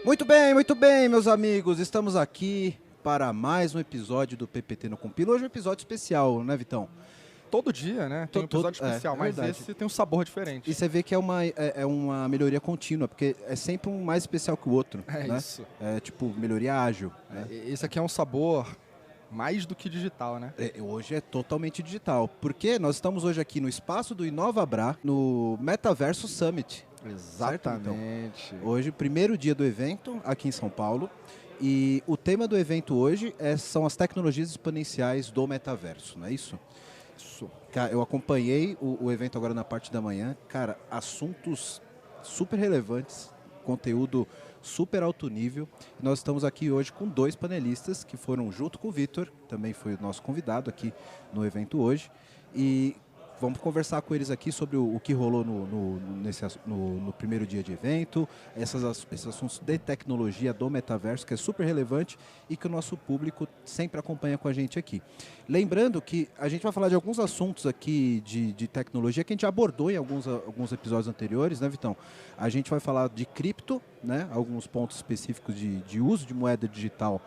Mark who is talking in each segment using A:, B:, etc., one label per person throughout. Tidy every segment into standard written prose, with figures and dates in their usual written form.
A: Muito bem, meus amigos. Estamos aqui para mais um episódio do PPT no Compila. Hoje é um episódio especial, né, Vitão?
B: Todo dia, né? Tem um episódio especial, mas
A: verdade.
B: esse tem um sabor diferente.
A: E você vê que é uma melhoria contínua, porque é sempre um mais especial que o outro.
B: É
A: né?
B: isso.
A: É tipo melhoria ágil. Né?
B: Esse aqui é um sabor mais do que digital, né?
A: Hoje é totalmente digital, porque nós estamos hoje aqui no espaço do InovaBrá, no Metaverso Summit.
B: Exatamente.
A: Certo, hoje, primeiro dia do evento aqui em São Paulo. E o tema do evento hoje são as tecnologias exponenciais do metaverso, não é isso?
B: Isso.
A: Cara, eu acompanhei o evento agora na parte da manhã. Cara, assuntos super relevantes, conteúdo super alto nível. Nós estamos aqui hoje com dois panelistas que foram junto com o Vitor, também foi o nosso convidado aqui no evento hoje. E vamos conversar com eles aqui sobre o que rolou no primeiro dia de evento, esses assuntos de tecnologia do metaverso, que é super relevante e que o nosso público sempre acompanha com a gente aqui. Lembrando que a gente vai falar de alguns assuntos aqui de tecnologia que a gente abordou em alguns episódios anteriores, né, Vitão? A gente vai falar de cripto, né? Alguns pontos específicos de uso de moeda digital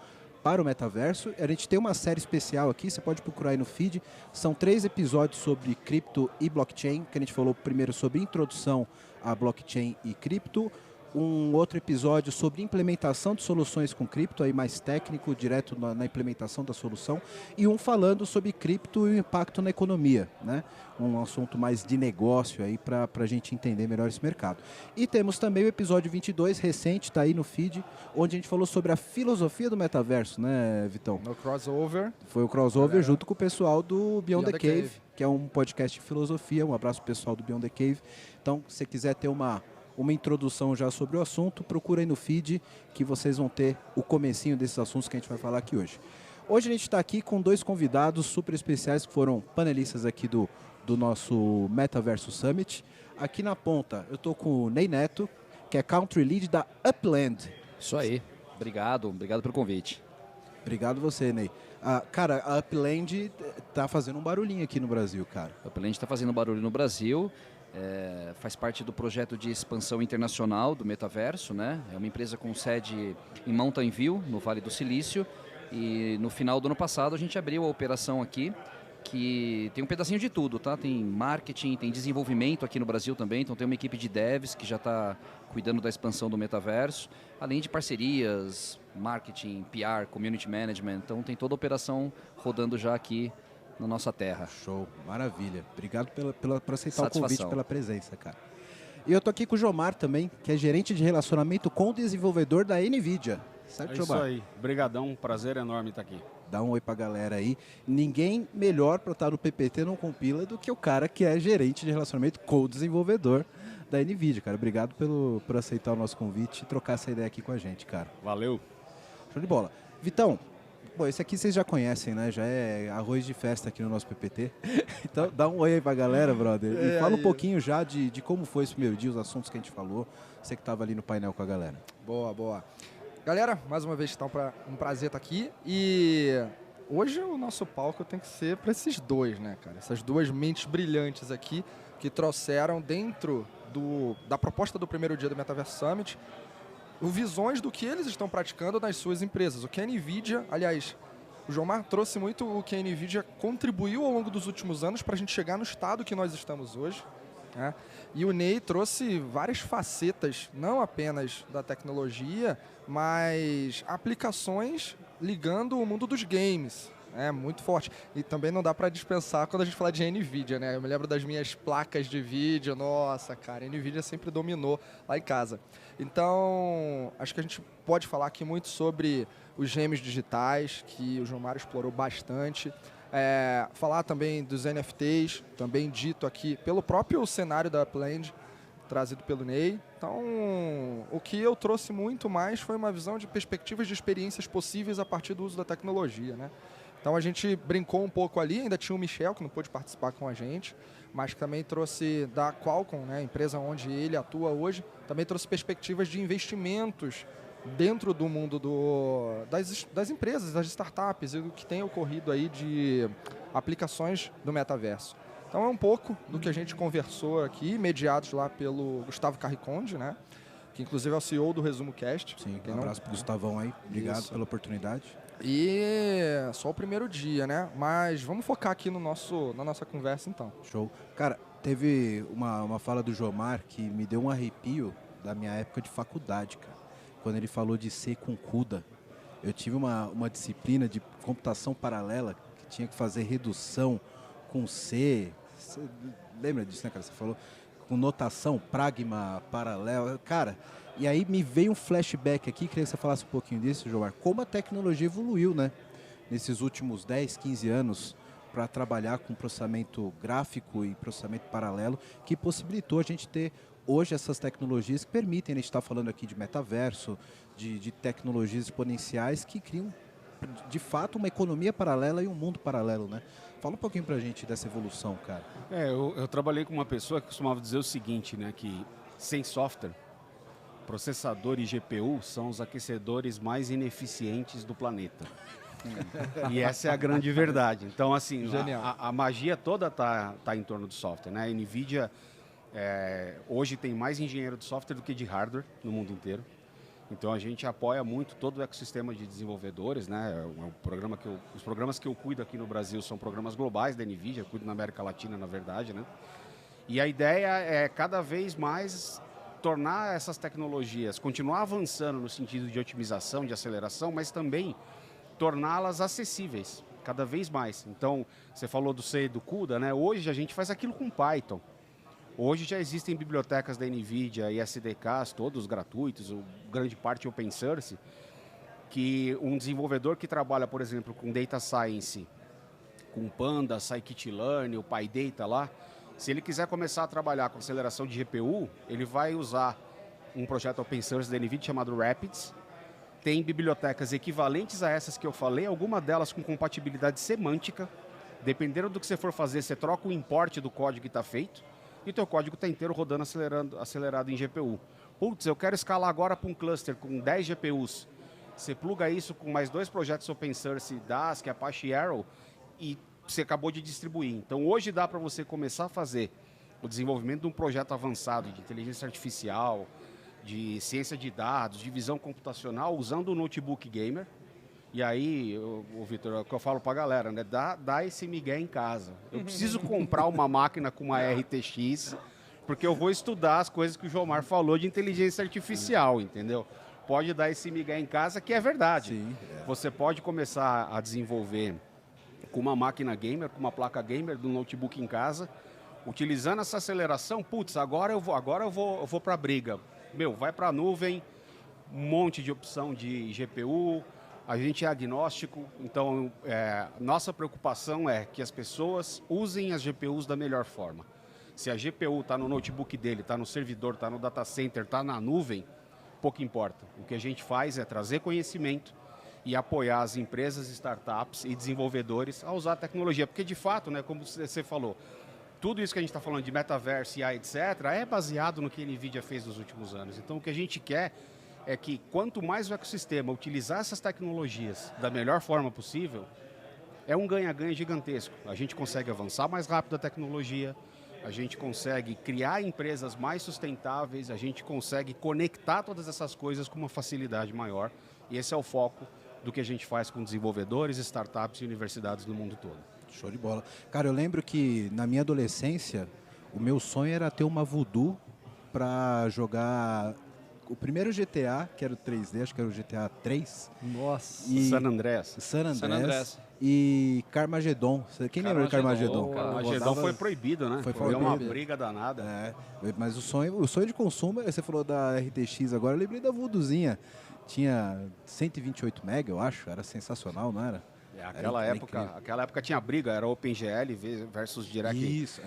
A: para o metaverso. A gente tem uma série especial aqui, você pode procurar aí no feed. São 3 episódios sobre cripto e blockchain, que a gente falou primeiro sobre introdução a blockchain e cripto. Um outro episódio sobre implementação de soluções com cripto, aí mais técnico, direto na implementação da solução. E um falando sobre cripto e o impacto na economia, né? Um assunto mais de negócio aí para a gente entender melhor esse mercado. E temos também o episódio 22, recente, está aí no feed, onde a gente falou sobre a filosofia do metaverso, né, Vitão?
B: No crossover.
A: Foi o crossover junto com o pessoal do Beyond the Cave, que é um podcast de filosofia. Um abraço pro pessoal do Beyond the Cave. Então, se você quiser ter uma introdução já sobre o assunto, procura aí no feed que vocês vão ter o comecinho desses assuntos que a gente vai falar aqui hoje. Hoje a gente está aqui com 2 convidados super especiais que foram panelistas aqui do nosso Metaverso Summit. Aqui na ponta eu estou com o Ney Neto, que é Country Lead da Upland.
C: Isso aí. Obrigado pelo convite.
A: Obrigado você, Ney. Cara, a Upland tá fazendo um barulhinho aqui no Brasil, cara.
C: A Upland está fazendo barulho no Brasil. Faz parte do projeto de expansão internacional do metaverso, né? É uma empresa com sede em Mountain View, no Vale do Silício, e no final do ano passado a gente abriu a operação aqui, que tem um pedacinho de tudo, tá? Tem marketing, tem desenvolvimento aqui no Brasil também, então tem uma equipe de devs que já está cuidando da expansão do metaverso, além de parcerias, marketing, PR, community management, então tem toda a operação rodando já aqui na nossa terra.
A: Show, maravilha. Obrigado por aceitar
C: Satisfação.
A: o convite, pela presença, cara. E eu tô aqui com o Jomar também, que é gerente de relacionamento com o desenvolvedor da NVIDIA. Certo, Jomar?
D: Isso aí. Brigadão, prazer enorme estar aqui.
A: Dá um oi pra galera aí. Ninguém melhor para estar no PPT não compila do que o cara que é gerente de relacionamento com o desenvolvedor da NVIDIA, cara. Obrigado por aceitar o nosso convite e trocar essa ideia aqui com a gente, cara.
D: Valeu.
A: Show de bola. Vitão, esse aqui vocês já conhecem, né? Já é arroz de festa aqui no nosso PPT. Então dá um oi aí pra galera, brother. E fala um pouquinho já de como foi esse primeiro dia, os assuntos que a gente falou. Você que estava ali no painel com a galera.
B: Boa. Galera, mais uma vez tá um prazer estar aqui. E hoje o nosso palco tem que ser para esses dois, né, cara? Essas duas mentes brilhantes aqui que trouxeram dentro da proposta do primeiro dia do Metaverse Summit visões do que eles estão praticando nas suas empresas. O que a NVIDIA, aliás, o Jomar trouxe muito o que a NVIDIA contribuiu ao longo dos últimos anos para a gente chegar no estado que nós estamos hoje, né? E o Ney trouxe várias facetas, não apenas da tecnologia, mas aplicações ligando o mundo dos games. É muito forte. E também não dá para dispensar quando a gente fala de NVIDIA, né? Eu me lembro das minhas placas de vídeo. Nossa, cara, a NVIDIA sempre dominou lá em casa. Então, acho que a gente pode falar aqui muito sobre os gêmeos digitais, que o Jomar explorou bastante. Falar também dos NFTs, também dito aqui pelo próprio cenário da Upland, trazido pelo Ney. Então, o que eu trouxe muito mais foi uma visão de perspectivas de experiências possíveis a partir do uso da tecnologia, né? Então a gente brincou um pouco ali, ainda tinha o Michel, que não pôde participar com a gente, mas que também trouxe da Qualcomm, né, a empresa onde ele atua hoje, também trouxe perspectivas de investimentos dentro do mundo das empresas, das startups e do que tem ocorrido aí de aplicações do metaverso. Então é um pouco do que a gente conversou aqui, mediados lá pelo Gustavo Carriconde, né, que inclusive é o CEO do Resumo Cast.
A: Sim, um abraço pro Gustavão aí. Obrigado
B: Isso.
A: pela oportunidade.
B: E só o primeiro dia, né? Mas vamos focar aqui na nossa conversa, então.
A: Show. Cara, teve uma fala do Jomar que me deu um arrepio da minha época de faculdade, cara. Quando ele falou de C com CUDA. Eu tive uma disciplina de computação paralela que tinha que fazer redução com C. Você lembra disso, né, cara? Você falou com notação, pragma, paralelo. Cara, e aí me veio um flashback aqui, queria que você falasse um pouquinho disso, Jomar. Como a tecnologia evoluiu, né? Nesses últimos 10, 15 anos para trabalhar com processamento gráfico e processamento paralelo, que possibilitou a gente ter hoje essas tecnologias que permitem, a gente está falando aqui de metaverso, de tecnologias exponenciais que criam, de fato, uma economia paralela e um mundo paralelo, né? Fala um pouquinho para a gente dessa evolução, cara.
D: Eu trabalhei com uma pessoa que costumava dizer o seguinte, né? Que sem software, processador e GPU são os aquecedores mais ineficientes do planeta. E essa é a grande verdade. Então, assim, a magia toda tá em torno do software, né? A NVIDIA hoje tem mais engenheiro de software do que de hardware no mundo inteiro. Então a gente apoia muito todo o ecossistema de desenvolvedores, né? Os programas que eu cuido aqui no Brasil são programas globais da NVIDIA, eu cuido na América Latina, na verdade, né? E a ideia é cada vez mais tornar essas tecnologias, continuar avançando no sentido de otimização, de aceleração, mas também torná-las acessíveis cada vez mais. Então, você falou do C e do CUDA, né? Hoje a gente faz aquilo com Python. Hoje já existem bibliotecas da NVIDIA e SDKs, todos gratuitos, grande parte open source, que um desenvolvedor que trabalha, por exemplo, com Data Science, com Panda, Scikit-learn, o PyData lá, se ele quiser começar a trabalhar com aceleração de GPU, ele vai usar um projeto open source da NVIDIA chamado Rapids. Tem bibliotecas equivalentes a essas que eu falei, alguma delas com compatibilidade semântica. Dependendo do que você for fazer, você troca o import do código que está feito e o teu código está inteiro rodando acelerado em GPU. Putz, eu quero escalar agora para um cluster com 10 GPUs. Você pluga isso com mais 2 projetos open source, Dask, Apache Arrow, e você acabou de distribuir. Então, hoje dá para você começar a fazer o desenvolvimento de um projeto avançado de inteligência artificial, de ciência de dados, de visão computacional, usando o notebook gamer. E aí, Vitor, é o que eu falo para a galera, né? Dá esse migué em casa. Eu preciso comprar uma máquina com uma RTX, porque eu vou estudar as coisas que o Jomar falou de inteligência artificial, entendeu? Pode dar esse migué em casa, que é verdade.
A: Sim,
D: Você pode começar a desenvolver com uma máquina gamer, com uma placa gamer do notebook em casa, utilizando essa aceleração. Putz, agora eu vou para a briga. Vai para a nuvem, um monte de opção de GPU. A gente é agnóstico, então nossa preocupação é que as pessoas usem as GPUs da melhor forma. Se a GPU está no notebook dele, está no servidor, está no data center, está na nuvem, pouco importa. O que a gente faz é trazer conhecimento e apoiar as empresas, startups e desenvolvedores a usar a tecnologia. Porque, de fato, né, como você falou, tudo isso que a gente está falando de metaverso, IA, etc., é baseado no que a NVIDIA fez nos últimos anos. Então, o que a gente quer é que quanto mais o ecossistema utilizar essas tecnologias da melhor forma possível, é um ganha-ganha gigantesco. A gente consegue avançar mais rápido a tecnologia, a gente consegue criar empresas mais sustentáveis, a gente consegue conectar todas essas coisas com uma facilidade maior. E esse é o foco do que a gente faz com desenvolvedores, startups e universidades no mundo todo.
A: Show de bola. Cara, eu lembro que na minha adolescência, o meu sonho era ter uma Voodoo para jogar o primeiro GTA, que era o 3D, acho que era o GTA 3.
B: Nossa.
A: E
D: San Andreas.
A: San Andreas. E Carmageddon. Quem lembra de Carmageddon?
D: Carmageddon foi proibido, né?
A: Foi
D: uma briga danada.
A: Mas o sonho de consumo, você falou da RTX agora, eu lembrei da Voodoozinha. Tinha 128 MB, eu acho, era sensacional, não era?
D: Aquela época tinha briga, era OpenGL versus Direct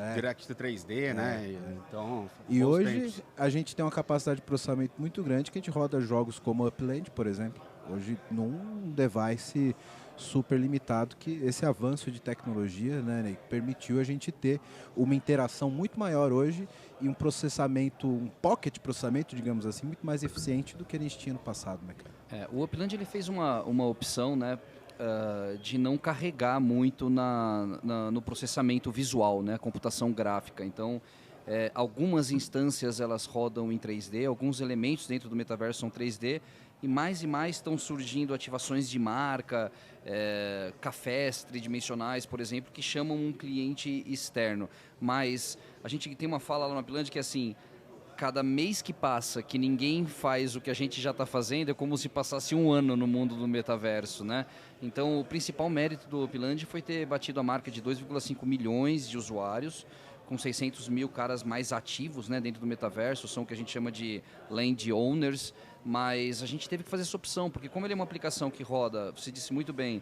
D: 3D, né? Então,
A: e hoje a gente tem uma capacidade de processamento muito grande que a gente roda jogos como Upland, por exemplo. Hoje num device super limitado, que esse avanço de tecnologia, né, permitiu a gente ter uma interação muito maior hoje e um processamento, um pocket processamento, digamos assim, muito mais eficiente do que a gente tinha no passado, né, cara?
C: O Upland ele fez uma opção, né, de não carregar muito no processamento visual, né, computação gráfica. Então, Algumas instâncias elas rodam em 3D, alguns elementos dentro do metaverso são 3D, e mais estão surgindo ativações de marca, cafés tridimensionais, por exemplo, que chamam um cliente externo. Mas a gente tem uma fala lá na Upland que é assim, cada mês que passa que ninguém faz o que a gente já está fazendo é como se passasse um ano no mundo do metaverso, né? Então, o principal mérito do Upland foi ter batido a marca de 2,5 milhões de usuários, com 600 mil caras mais ativos, né, dentro do metaverso, são o que a gente chama de land owners, mas a gente teve que fazer essa opção, porque como ele é uma aplicação que roda, você disse muito bem,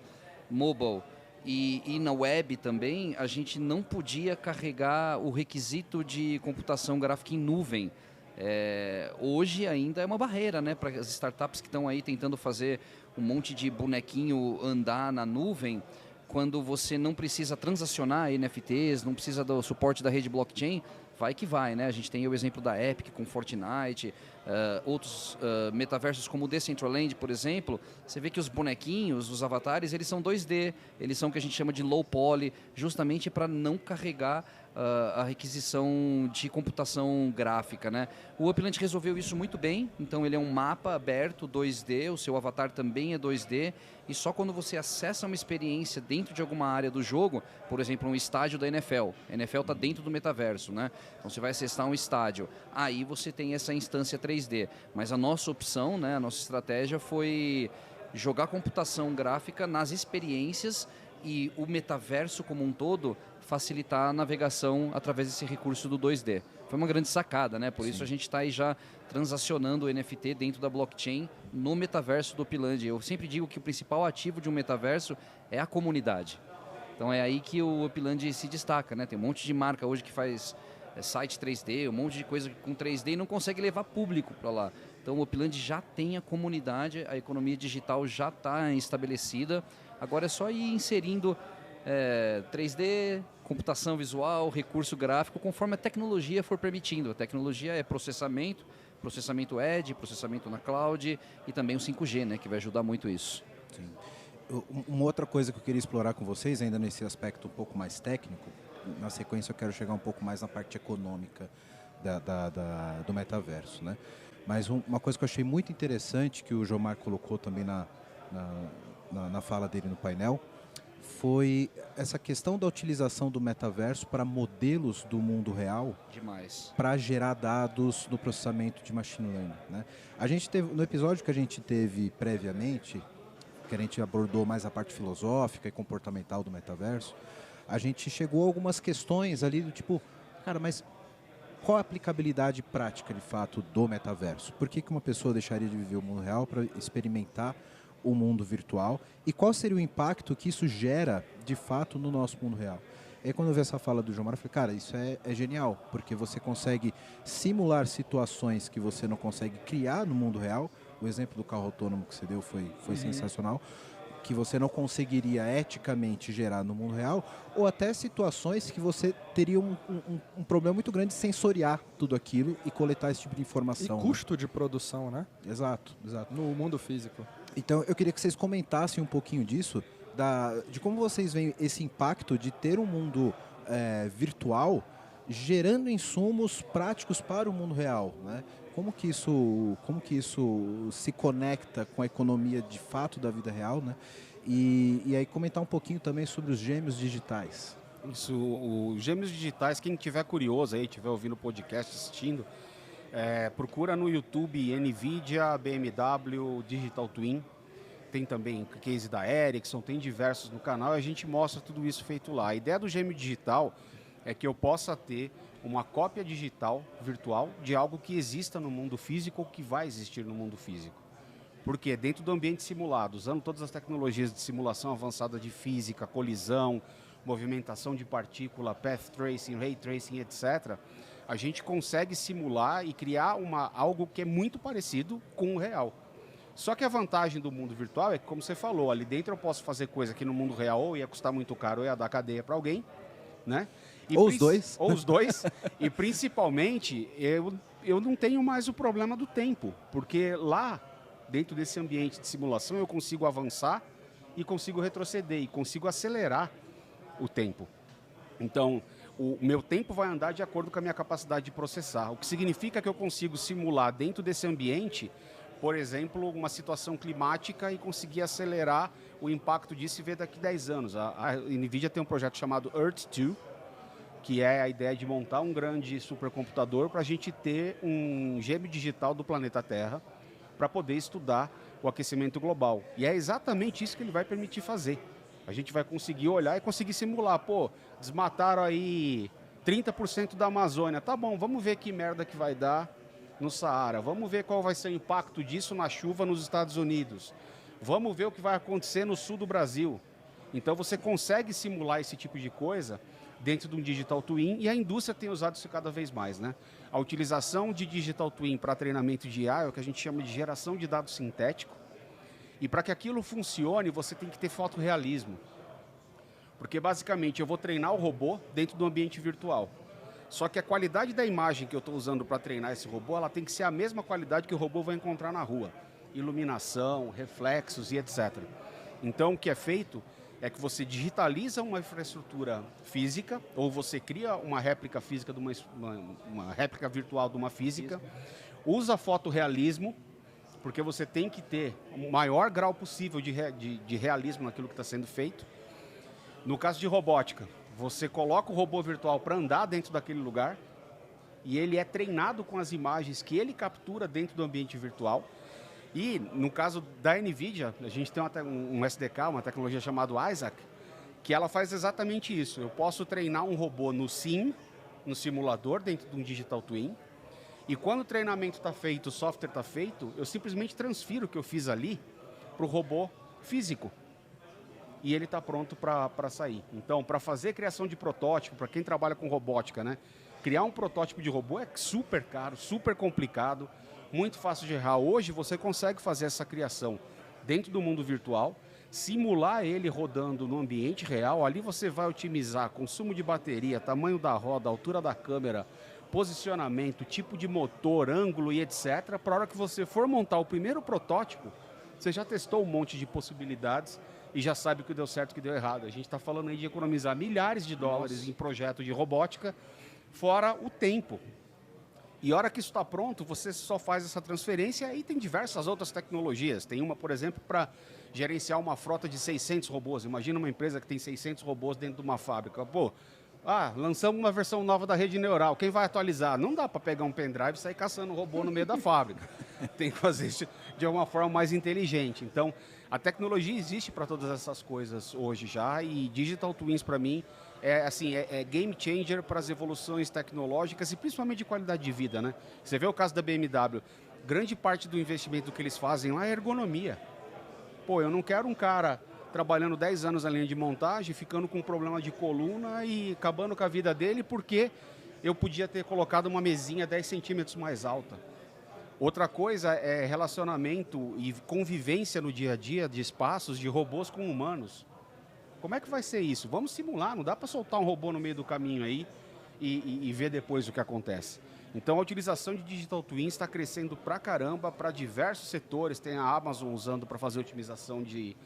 C: mobile, e na web também, a gente não podia carregar o requisito de computação gráfica em nuvem. Hoje ainda é uma barreira, né, para as startups que estão aí tentando fazer um monte de bonequinho andar na nuvem, quando você não precisa transacionar NFTs, não precisa do suporte da rede blockchain, vai que vai, né? A gente tem o exemplo da Epic com Fortnite, outros metaversos como o Decentraland, por exemplo, você vê que os bonequinhos, os avatares, eles são 2D, eles são o que a gente chama de low poly, justamente para não carregar a requisição de computação gráfica, né? O Upland resolveu isso muito bem, então ele é um mapa aberto 2D, o seu avatar também é 2D, e só quando você acessa uma experiência dentro de alguma área do jogo, por exemplo, um estádio da NFL, a NFL está dentro do metaverso, né? Então você vai acessar um estádio, aí você tem essa instância 3D, mas a nossa opção, né, a nossa estratégia foi jogar computação gráfica nas experiências e o metaverso como um todo facilitar a navegação através desse recurso do 2D. Foi uma grande sacada, né? Por isso a gente está aí já transacionando o NFT dentro da blockchain no metaverso do Upland. Eu sempre digo que o principal ativo de um metaverso é a comunidade. Então é aí que o Upland se destaca, né? Tem um monte de marca hoje que faz site 3D, um monte de coisa com 3D e não consegue levar público para lá. Então o Upland já tem a comunidade, a economia digital já está estabelecida. Agora é só ir inserindo 3D, computação visual, recurso gráfico, conforme a tecnologia for permitindo. A tecnologia é processamento edge, processamento na cloud e também o 5G, né, que vai ajudar muito isso.
A: Sim. Uma outra coisa que eu queria explorar com vocês, ainda nesse aspecto um pouco mais técnico, na sequência eu quero chegar um pouco mais na parte econômica do metaverso, né? Mas uma coisa que eu achei muito interessante, que o Jomar colocou também na fala dele no painel, foi essa questão da utilização do metaverso para modelos do mundo real.
C: Demais.
A: Para gerar dados no processamento de machine learning, né? A gente teve, no episódio que a gente teve previamente, que a gente abordou mais a parte filosófica e comportamental do metaverso, a gente chegou a algumas questões ali do tipo, cara, mas qual a aplicabilidade prática de fato do metaverso? Por que uma pessoa deixaria de viver o mundo real para experimentar o mundo virtual e qual seria o impacto que isso gera de fato no nosso mundo real? E aí, quando eu vi essa fala do Jomar, eu falei, cara, isso é genial, porque você consegue simular situações que você não consegue criar no mundo real. O exemplo do carro autônomo que você deu foi sensacional, que você não conseguiria eticamente gerar no mundo real, ou até situações que você teria um problema muito grande de sensoriar tudo aquilo e coletar esse tipo de informação.
B: E custo de produção, né?
A: Exato.
B: No mundo físico.
A: Então, eu queria que vocês comentassem um pouquinho disso, de como vocês veem esse impacto de ter um mundo virtual gerando insumos práticos para o mundo real, né? Como que isso se conecta com a economia de fato da vida real, né? E aí comentar um pouquinho também sobre os gêmeos digitais.
D: Isso, os gêmeos digitais, quem tiver curioso aí, tiver ouvindo o podcast, assistindo, procura no YouTube NVIDIA, BMW, Digital Twin. Tem também case da Ericsson, tem diversos no canal e a gente mostra tudo isso feito lá. A ideia do gêmeo digital é que eu possa ter uma cópia digital, virtual, de algo que exista no mundo físico ou que vai existir no mundo físico. Porque dentro do ambiente simulado, usando todas as tecnologias de simulação avançada de física, colisão, movimentação de partícula, path tracing, ray tracing, etc., a gente consegue simular e criar algo que é muito parecido com o real. Só que a vantagem do mundo virtual é que, como você falou, ali dentro eu posso fazer coisa que no mundo real ou ia custar muito caro ou ia dar cadeia para alguém, né?
A: Ou os dois.
D: Ou os dois. E principalmente, eu não tenho mais o problema do tempo, porque lá, dentro desse ambiente de simulação, eu consigo avançar e consigo retroceder e consigo acelerar o tempo. Então, o meu tempo vai andar de acordo com a minha capacidade de processar. O que significa que eu consigo simular dentro desse ambiente, por exemplo, uma situação climática e conseguir acelerar o impacto disso e ver daqui a 10 anos. A NVIDIA tem um projeto chamado Earth-2, que é a ideia de montar um grande supercomputador para a gente ter um gêmeo digital do planeta Terra para poder estudar o aquecimento global. E é exatamente isso que ele vai permitir fazer. A gente vai conseguir olhar e conseguir simular. Pô, desmataram aí 30% da Amazônia. Tá bom, vamos ver que merda que vai dar no Saara. Vamos ver qual vai ser o impacto disso na chuva nos Estados Unidos. Vamos ver o que vai acontecer no sul do Brasil. Então você consegue simular esse tipo de coisa dentro de um Digital Twin e a indústria tem usado isso cada vez mais, né? A utilização de Digital Twin para treinamento de IA é o que a gente chama de geração de dados sintético. E para que aquilo funcione, você tem que ter fotorrealismo. Porque basicamente eu vou treinar o robô dentro do ambiente virtual. Só que a qualidade da imagem que eu estou usando para treinar esse robô, ela tem que ser a mesma qualidade que o robô vai encontrar na rua. Iluminação, reflexos e etc. Então o que é feito é que você digitaliza uma infraestrutura física, ou você cria uma réplica física, de uma réplica virtual de uma física, usa fotorrealismo, porque você tem que ter o maior grau possível de realismo naquilo que está sendo feito. No caso de robótica, você coloca o robô virtual para andar dentro daquele lugar, e ele é treinado com as imagens que ele captura dentro do ambiente virtual. E, no caso da NVIDIA, a gente tem um SDK, uma tecnologia chamada Isaac, que ela faz exatamente isso. Eu posso treinar um robô no sim, no simulador, dentro de um Digital Twin, e quando o treinamento está feito, o software está feito, eu simplesmente transfiro o que eu fiz ali para o robô físico. E ele está pronto para sair. Então, para fazer criação de protótipo, para quem trabalha com robótica, né, criar um protótipo de robô é super caro, super complicado, muito fácil de errar. Hoje você consegue fazer essa criação dentro do mundo virtual, simular ele rodando no ambiente real. Ali você vai otimizar consumo de bateria, tamanho da roda, altura da câmera, posicionamento, tipo de motor, ângulo e etc. Para a hora que você for montar o primeiro protótipo, você já testou um monte de possibilidades e já sabe o que deu certo e o que deu errado. A gente está falando aí de economizar milhares de dólares em projetos de robótica, fora o tempo. E a hora que isso está pronto, você só faz essa transferência e tem diversas outras tecnologias. Tem uma, por exemplo, para gerenciar uma frota de 600 robôs. Imagina uma empresa que tem 600 robôs dentro de uma fábrica. Pô, lançamos uma versão nova da rede neural. Quem vai atualizar? Não dá para pegar um pendrive e sair caçando robô no meio da fábrica. Tem que fazer isso de alguma forma mais inteligente. Então, a tecnologia existe para todas essas coisas hoje já, e Digital Twins, para mim, é game changer para as evoluções tecnológicas e principalmente de qualidade de vida, né? Você vê o caso da BMW, grande parte do investimento que eles fazem lá é ergonomia. Pô, eu não quero um cara trabalhando 10 anos na linha de montagem, ficando com um problema de coluna e acabando com a vida dele porque eu podia ter colocado uma mesinha 10 centímetros mais alta. Outra coisa é relacionamento e convivência no dia a dia de espaços de robôs com humanos. Como é que vai ser isso? Vamos simular, não dá para soltar um robô no meio do caminho aí e ver depois o que acontece. Então a utilização de Digital Twins está crescendo pra caramba para diversos setores. Tem a Amazon usando para fazer otimização de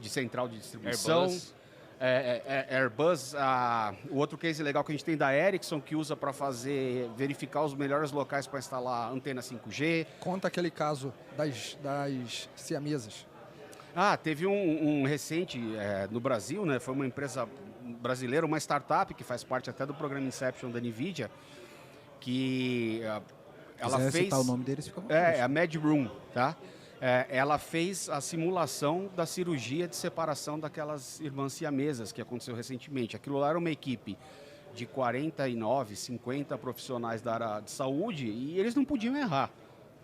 D: central de distribuição. Airbus. O outro case legal que a gente tem da Ericsson, que usa para verificar os melhores locais para instalar antena 5G.
B: Conta aquele caso das siamesas.
D: Teve um recente no Brasil, né? Foi uma empresa brasileira, uma startup que faz parte até do programa Inception da NVIDIA, que ela fez... citar
A: o nome deles, fica bom.
D: A MedRoom, tá? Ela fez a simulação da cirurgia de separação daquelas irmãs siamesas que aconteceu recentemente. Aquilo lá era uma equipe de 49, 50 profissionais da área de saúde e eles não podiam errar.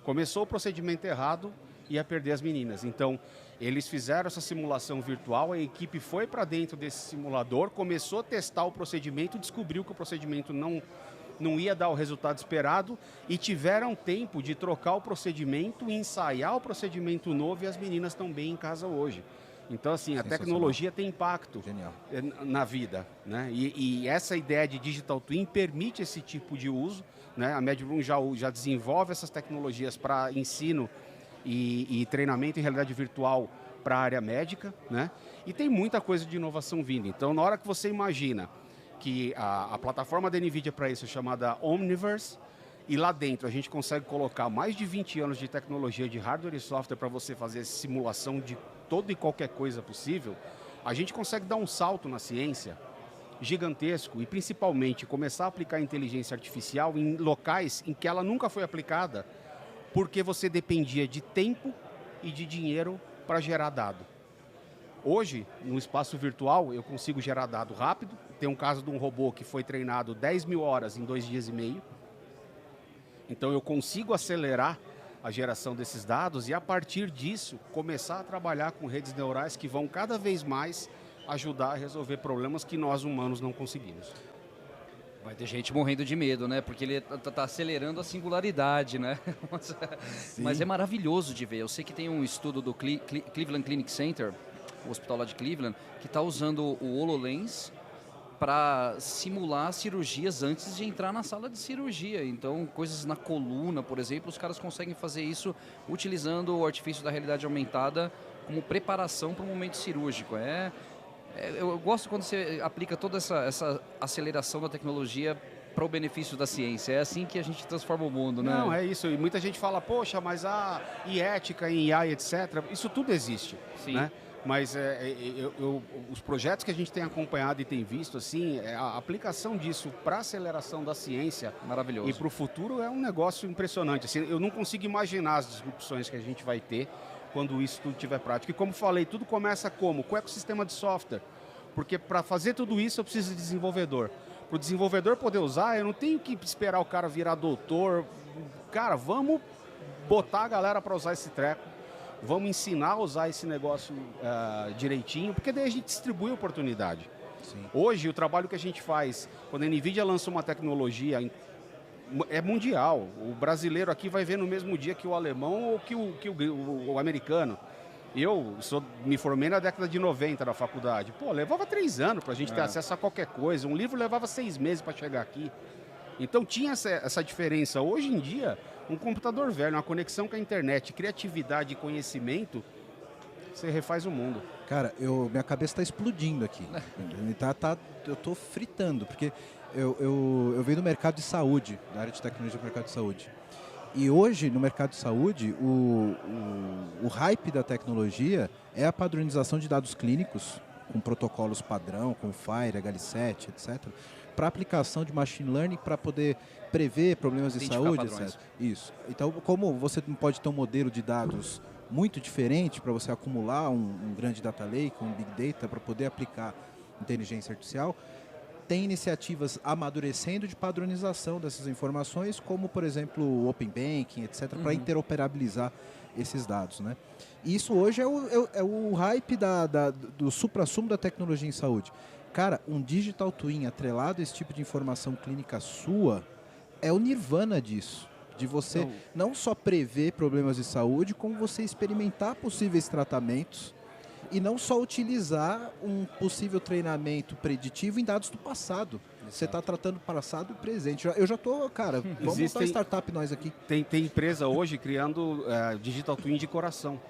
D: Começou o procedimento errado, ia perder as meninas. Então, eles fizeram essa simulação virtual, a equipe foi para dentro desse simulador, começou a testar o procedimento, descobriu que o procedimento não ia dar o resultado esperado e tiveram tempo de trocar o procedimento, ensaiar o procedimento novo e as meninas estão bem em casa hoje. Então, assim, a tecnologia tem impacto na vida, né? E essa ideia de Digital Twin permite esse tipo de uso, né? A MedRoom já desenvolve essas tecnologias para ensino e treinamento em realidade virtual para a área médica, né? E tem muita coisa de inovação vindo. Então, na hora que você imagina que a plataforma da NVIDIA para isso é chamada Omniverse, e lá dentro a gente consegue colocar mais de 20 anos de tecnologia de hardware e software para você fazer simulação de toda e qualquer coisa possível. A gente consegue dar um salto na ciência gigantesco e principalmente começar a aplicar inteligência artificial em locais em que ela nunca foi aplicada, porque você dependia de tempo e de dinheiro para gerar dado. Hoje, no espaço virtual, eu consigo gerar dado rápido. Tem um caso de um robô que foi treinado 10 mil horas em 2 dias e meio. Então eu consigo acelerar a geração desses dados e a partir disso começar a trabalhar com redes neurais que vão cada vez mais ajudar a resolver problemas que nós humanos não conseguimos.
C: Vai ter gente morrendo de medo, né? Porque ele tá acelerando a singularidade, né? Mas é maravilhoso de ver. Eu sei que tem um estudo do Cleveland Clinic Center, o hospital lá de Cleveland, que está usando o HoloLens para simular cirurgias antes de entrar na sala de cirurgia. Então, coisas na coluna, por exemplo, os caras conseguem fazer isso utilizando o artifício da realidade aumentada como preparação para o momento cirúrgico. Eu gosto quando você aplica toda essa aceleração da tecnologia para o benefício da ciência. É assim que a gente transforma o mundo, né?
D: Não, é isso. E muita gente fala, poxa, mas e ética em IA, etc. Isso tudo existe.
C: Sim.
D: Né? Mas os projetos que a gente tem acompanhado e tem visto, assim, a aplicação disso para a aceleração da ciência
C: maravilhoso.
D: E para o futuro é um negócio impressionante. Assim, eu não consigo imaginar as disrupções que a gente vai ter quando isso tudo tiver prático. E como falei, tudo começa como? Com o ecossistema de software. Porque para fazer tudo isso eu preciso de desenvolvedor. Para o desenvolvedor poder usar, eu não tenho que esperar o cara virar doutor. Cara, vamos botar a galera para usar esse treco. Vamos ensinar a usar esse negócio direitinho, porque daí a gente distribui a oportunidade.
A: Sim.
D: Hoje, o trabalho que a gente faz, quando a NVIDIA lança uma tecnologia, é mundial. O brasileiro aqui vai ver no mesmo dia que o alemão ou que o americano. Eu me formei na década de 90 na faculdade. Pô, levava 3 anos para a gente ter acesso a qualquer coisa. Um livro levava 6 meses para chegar aqui. Então tinha essa diferença. Hoje em dia, um computador velho, uma conexão com a internet, criatividade e conhecimento, você refaz o mundo.
A: Cara, minha cabeça está explodindo aqui. Eu estou fritando, porque eu venho do mercado de saúde, da área de tecnologia do mercado de saúde. E hoje, no mercado de saúde, o hype da tecnologia é a padronização de dados clínicos, com protocolos padrão, com FHIR, HL7, etc., para aplicação de machine learning para poder prever problemas de saúde, etc. Isso. Então, como você não pode ter um modelo de dados muito diferente para você acumular um grande data lake, um big data, para poder aplicar inteligência artificial, tem iniciativas amadurecendo de padronização dessas informações, como, por exemplo, o Open Banking, etc., para interoperabilizar esses dados, né? E isso hoje é o hype do suprassumo da tecnologia em saúde. Cara, um digital twin atrelado a esse tipo de informação clínica sua é o nirvana disso. De você não só prever problemas de saúde, como você experimentar possíveis tratamentos e não só utilizar um possível treinamento preditivo em dados do passado. Exato. Você está tratando passado e presente. Eu já estou, cara, vamos montar uma startup nós aqui.
D: Tem empresa hoje criando digital twin de coração.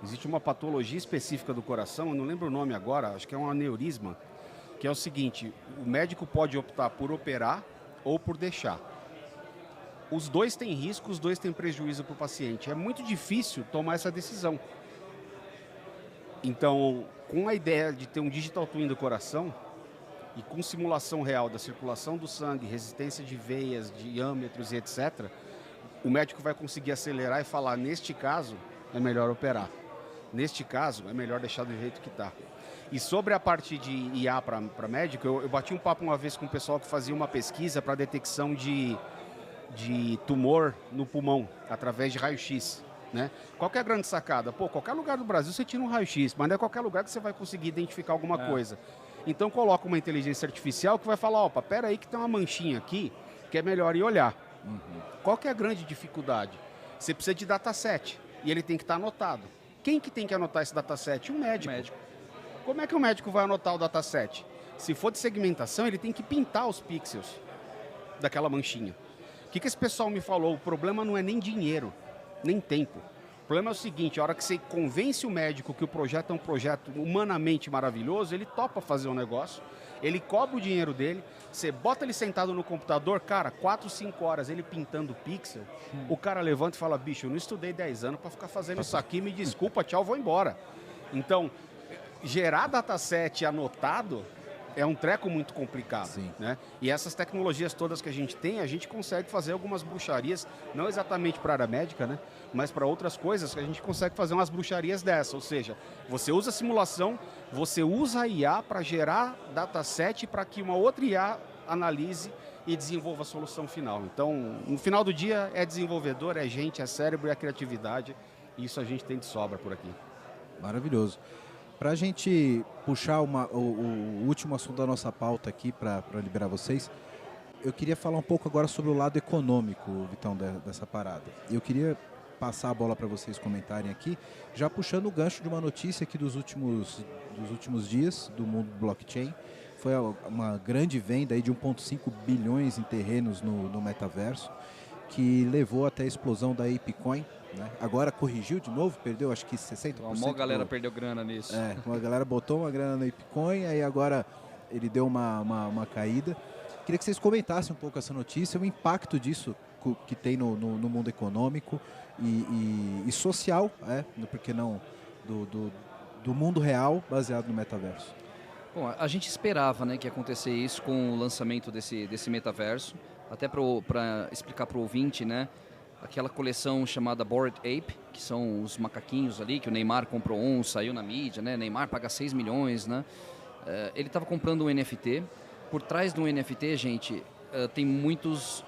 D: Existe uma patologia específica do coração, eu não lembro o nome agora, acho que é um aneurisma, que é o seguinte, o médico pode optar por operar ou por deixar. Os dois têm risco, os dois têm prejuízo para o paciente. É muito difícil tomar essa decisão. Então, com a ideia de ter um digital twin do coração e com simulação real da circulação do sangue, resistência de veias, diâmetros e etc., o médico vai conseguir acelerar e falar, neste caso, é melhor operar. Neste caso, é melhor deixar do jeito que está. E sobre a parte de IA para médico, eu bati um papo uma vez com o pessoal que fazia uma pesquisa para detecção de tumor no pulmão, através de raio-x. Né? Qual que é a grande sacada? Pô, qualquer lugar do Brasil você tira um raio-x, mas não é qualquer lugar que você vai conseguir identificar alguma coisa. Então coloca uma inteligência artificial que vai falar, opa, pera aí que tem uma manchinha aqui, que é melhor ir olhar. Qual que é a grande dificuldade? Você precisa de dataset, e ele tem que estar anotado. Quem que tem que anotar esse dataset? Um médico. Como é que o médico vai anotar o dataset? Se for de segmentação, ele tem que pintar os pixels daquela manchinha. O que esse pessoal me falou? O problema não é nem dinheiro, nem tempo. O problema é o seguinte, a hora que você convence o médico que o projeto é um projeto humanamente maravilhoso, ele topa fazer um negócio, ele cobra o dinheiro dele, você bota ele sentado no computador, cara, 4, 5 horas ele pintando pixel, o cara levanta e fala, bicho, eu não estudei 10 anos para ficar fazendo isso aqui, me desculpa, tchau, vou embora. Então, gerar dataset anotado é um treco muito complicado, né? E essas tecnologias todas que a gente consegue fazer algumas bruxarias, não exatamente para a área médica, né? Mas para outras coisas que a gente consegue fazer umas bruxarias dessas, ou seja, você usa a simulação, você usa a IA para gerar dataset para que uma outra IA analise e desenvolva a solução final. Então, no final do dia, é desenvolvedor, é gente, é cérebro, é criatividade, e isso a gente tem de sobra por aqui.
A: Maravilhoso. Para a gente puxar o último assunto da nossa pauta aqui, para liberar vocês, eu queria falar um pouco agora sobre o lado econômico, Vitão, dessa parada. Eu queria passar a bola para vocês comentarem aqui, já puxando o gancho de uma notícia aqui dos últimos dias do mundo do blockchain. Foi uma grande venda aí de 1,5 bilhões em terrenos no metaverso, que levou até a explosão da ApeCoin, né? Agora corrigiu de novo, perdeu acho que 60%.
C: Uma galera perdeu grana nisso.
A: Uma galera botou uma grana na ApeCoin, aí agora ele deu uma caída. Queria que vocês comentassem um pouco essa notícia, o impacto disso que tem no mundo econômico e social, porque não, do mundo real baseado no metaverso.
C: Bom, a gente esperava, né, que ia acontecer isso com o lançamento desse metaverso, até para explicar para o ouvinte, né, aquela coleção chamada Bored Ape, que são os macaquinhos ali, que o Neymar comprou saiu na mídia, né, Neymar paga 6 milhões, né, ele estava comprando um NFT. Por trás do NFT, gente, tem muitas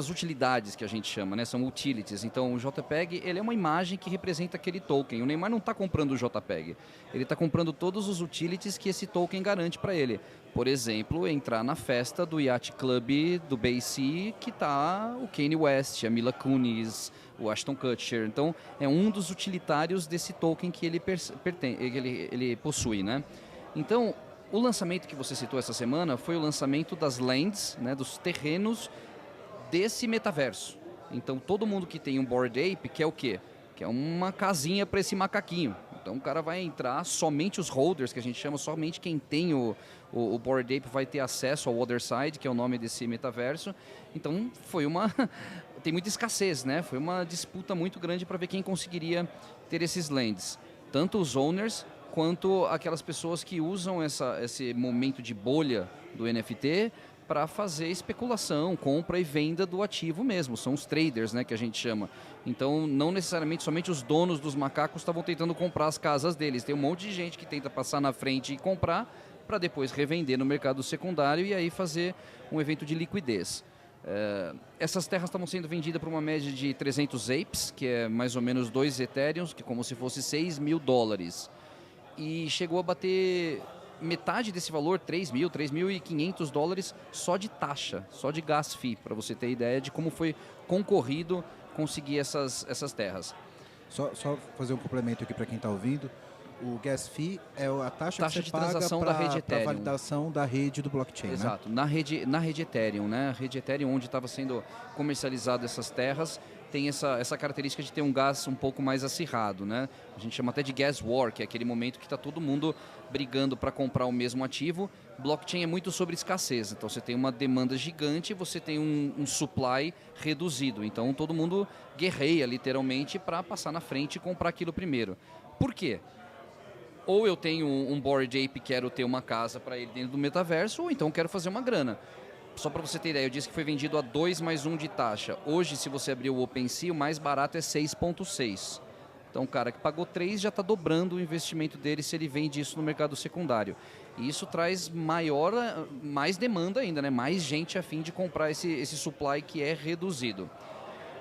C: utilidades que a gente chama, né? São utilities. Então, o JPEG, ele é uma imagem que representa aquele token. O Neymar não está comprando o JPEG. Ele está comprando todos os utilities que esse token garante para ele. Por exemplo, entrar na festa do Yacht Club do BC, que está o Kanye West, a Mila Kunis, o Ashton Kutcher. Então, é um dos utilitários desse token que ele possui, né? Então, o lançamento que você citou essa semana foi o lançamento das lands, né, dos terrenos desse metaverso. Então, todo mundo que tem um Bored Ape quer o quê? Quer uma casinha para esse macaquinho. Então, o cara vai entrar, somente os holders, que a gente chama, somente quem tem o Bored Ape vai ter acesso ao Other Side, que é o nome desse metaverso. Então, tem muita escassez, né? Foi uma disputa muito grande para ver quem conseguiria ter esses lands. Tanto os owners, quanto aquelas pessoas que usam esse momento de bolha do NFT para fazer especulação, compra e venda do ativo mesmo. São os traders, né, que a gente chama. Então, não necessariamente somente os donos dos macacos estavam tentando comprar as casas deles. Tem um monte de gente que tenta passar na frente e comprar para depois revender no mercado secundário e aí fazer um evento de liquidez. Essas terras estavam sendo vendidas por uma média de 300 apes, que é mais ou menos 2 Ethereums, que é como se fosse $6 mil. E chegou a bater metade desse valor, $3.500 só de taxa, só de gas fee, para você ter ideia de como foi concorrido conseguir essas terras.
A: Só fazer um complemento aqui para quem está ouvindo. O gas fee é a taxa que você
C: de
A: paga
C: transação da rede Ethereum.
A: Para validação da rede do blockchain.
C: Exato,
A: né?
C: na rede Ethereum, né? A rede Ethereum, onde estava sendo comercializado essas terras, tem essa característica de ter um gás um pouco mais acirrado, né? A gente chama até de gas war, que é aquele momento que está todo mundo brigando para comprar o mesmo ativo. Blockchain é muito sobre escassez, então você tem uma demanda gigante e você tem um supply reduzido. Então todo mundo guerreia literalmente para passar na frente e comprar aquilo primeiro. Por quê? Ou eu tenho um Bored Ape e quero ter uma casa para ele dentro do metaverso, ou então quero fazer uma grana. Só para você ter ideia, eu disse que foi vendido a 2 mais 1 de taxa. Hoje, se você abrir o OpenSea, o mais barato é 6,6. Então, o cara que pagou 3 já está dobrando o investimento dele se ele vende isso no mercado secundário. E isso traz mais demanda ainda, né? Mais gente a fim de comprar esse supply que é reduzido.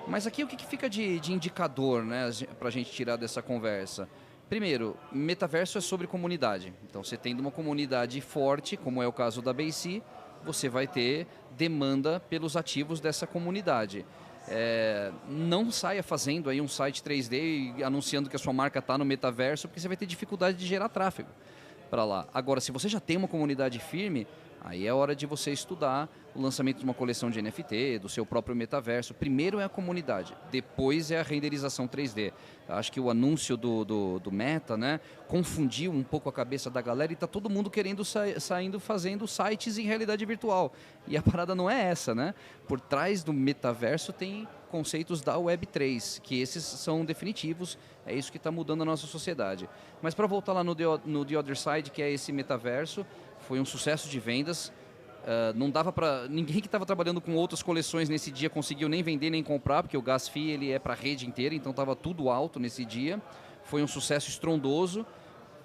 C: Mas aqui o que fica de indicador, né, para a gente tirar dessa conversa? Primeiro, metaverso é sobre comunidade. Então, você tendo uma comunidade forte, como é o caso da BC, você vai ter demanda pelos ativos dessa comunidade. Não saia fazendo aí um site 3D e anunciando que a sua marca está no metaverso, porque você vai ter dificuldade de gerar tráfego para lá. Agora, se você já tem uma comunidade firme, Aí é hora de você estudar o lançamento de uma coleção de NFT, do seu próprio metaverso. Primeiro é a comunidade, depois é a renderização 3D. Acho que o anúncio do Meta, né, confundiu um pouco a cabeça da galera e está todo mundo querendo saindo fazendo sites em realidade virtual. E a parada não é essa, né? Por trás do metaverso tem conceitos da Web3, que esses são definitivos, é isso que está mudando a nossa sociedade. Mas para voltar lá no The Other Side, que é esse metaverso, foi um sucesso de vendas. Não dava para ninguém que estava trabalhando com outras coleções nesse dia conseguiu nem vender nem comprar, porque o gas fee ele é para a rede inteira, então estava tudo alto nesse dia. Foi um sucesso estrondoso,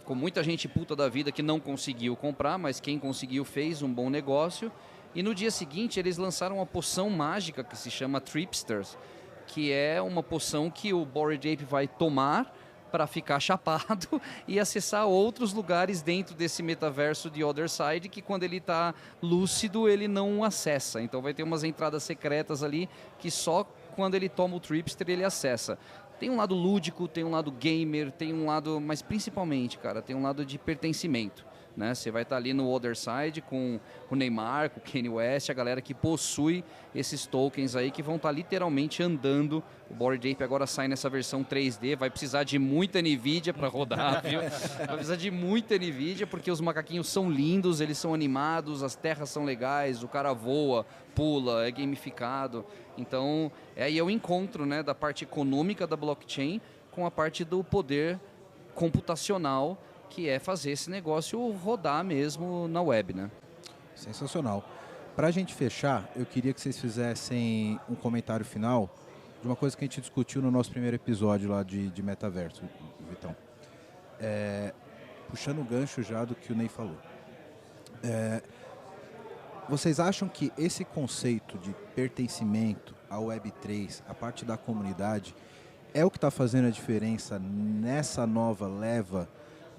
C: com muita gente puta da vida que não conseguiu comprar, mas quem conseguiu fez um bom negócio. E no dia seguinte eles lançaram uma poção mágica que se chama Tripsters, que é uma poção que o Bored Ape vai tomar para ficar chapado e acessar outros lugares dentro desse metaverso de Other Side, que quando ele está lúcido ele não acessa. Então vai ter umas entradas secretas ali que só quando ele toma o Tripster ele acessa. Tem um lado lúdico, tem um lado gamer, tem um lado, mas principalmente, cara, tem um lado de pertencimento. Né? Você vai estar ali no Other Side com o Neymar, com o Kanye West, a galera que possui esses tokens aí que vão estar literalmente andando. O Bored Ape agora sai nessa versão 3D, vai precisar de muita NVIDIA para rodar, viu? Vai precisar de muita NVIDIA porque os macaquinhos são lindos, eles são animados, as terras são legais, o cara voa, pula, é gamificado. Então, é aí o encontro, né, da parte econômica da blockchain com a parte do poder computacional, que é fazer esse negócio rodar mesmo na web, né?
A: Sensacional. Para a gente fechar, eu queria que vocês fizessem um comentário final de uma coisa que a gente discutiu no nosso primeiro episódio lá de metaverso, Vitão. Puxando o gancho já do que o Ney falou. Vocês acham que esse conceito de pertencimento à Web3, a parte da comunidade, é o que está fazendo a diferença nessa nova leva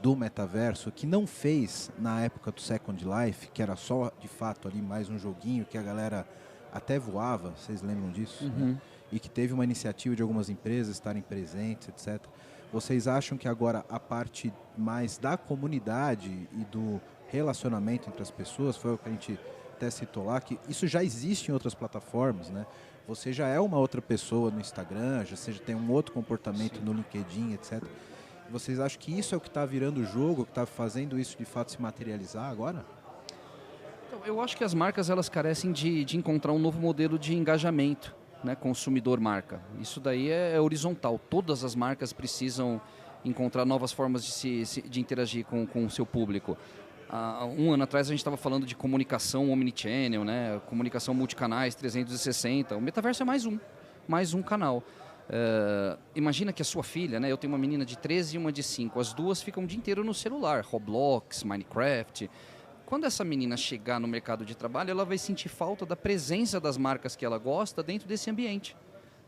A: do metaverso, que não fez na época do Second Life, que era só, de fato, ali mais um joguinho que a galera até voava, vocês lembram disso?
C: Uhum.
A: Né? E que teve uma iniciativa de algumas empresas estarem presentes, etc. Vocês acham que agora a parte mais da comunidade e do relacionamento entre as pessoas, foi o que a gente até citou lá, que isso já existe em outras plataformas, né? Você já é uma outra pessoa no Instagram, já tem um outro comportamento no LinkedIn, etc. Vocês acham que isso é o que está virando o jogo, que está fazendo isso de fato se materializar agora?
C: Então, eu acho que as marcas elas carecem de encontrar um novo modelo de engajamento, né, consumidor-marca. Isso daí é horizontal. Todas as marcas precisam encontrar novas formas de interagir com o seu público. Há um ano atrás a gente estava falando de comunicação omnichannel, né, comunicação multicanais 360. O metaverso é mais um canal. Imagina que a sua filha, né, eu tenho uma menina de 13 e uma de 5, as duas ficam o dia inteiro no celular, Roblox, Minecraft. Quando essa menina chegar no mercado de trabalho, ela vai sentir falta da presença das marcas que ela gosta dentro desse ambiente.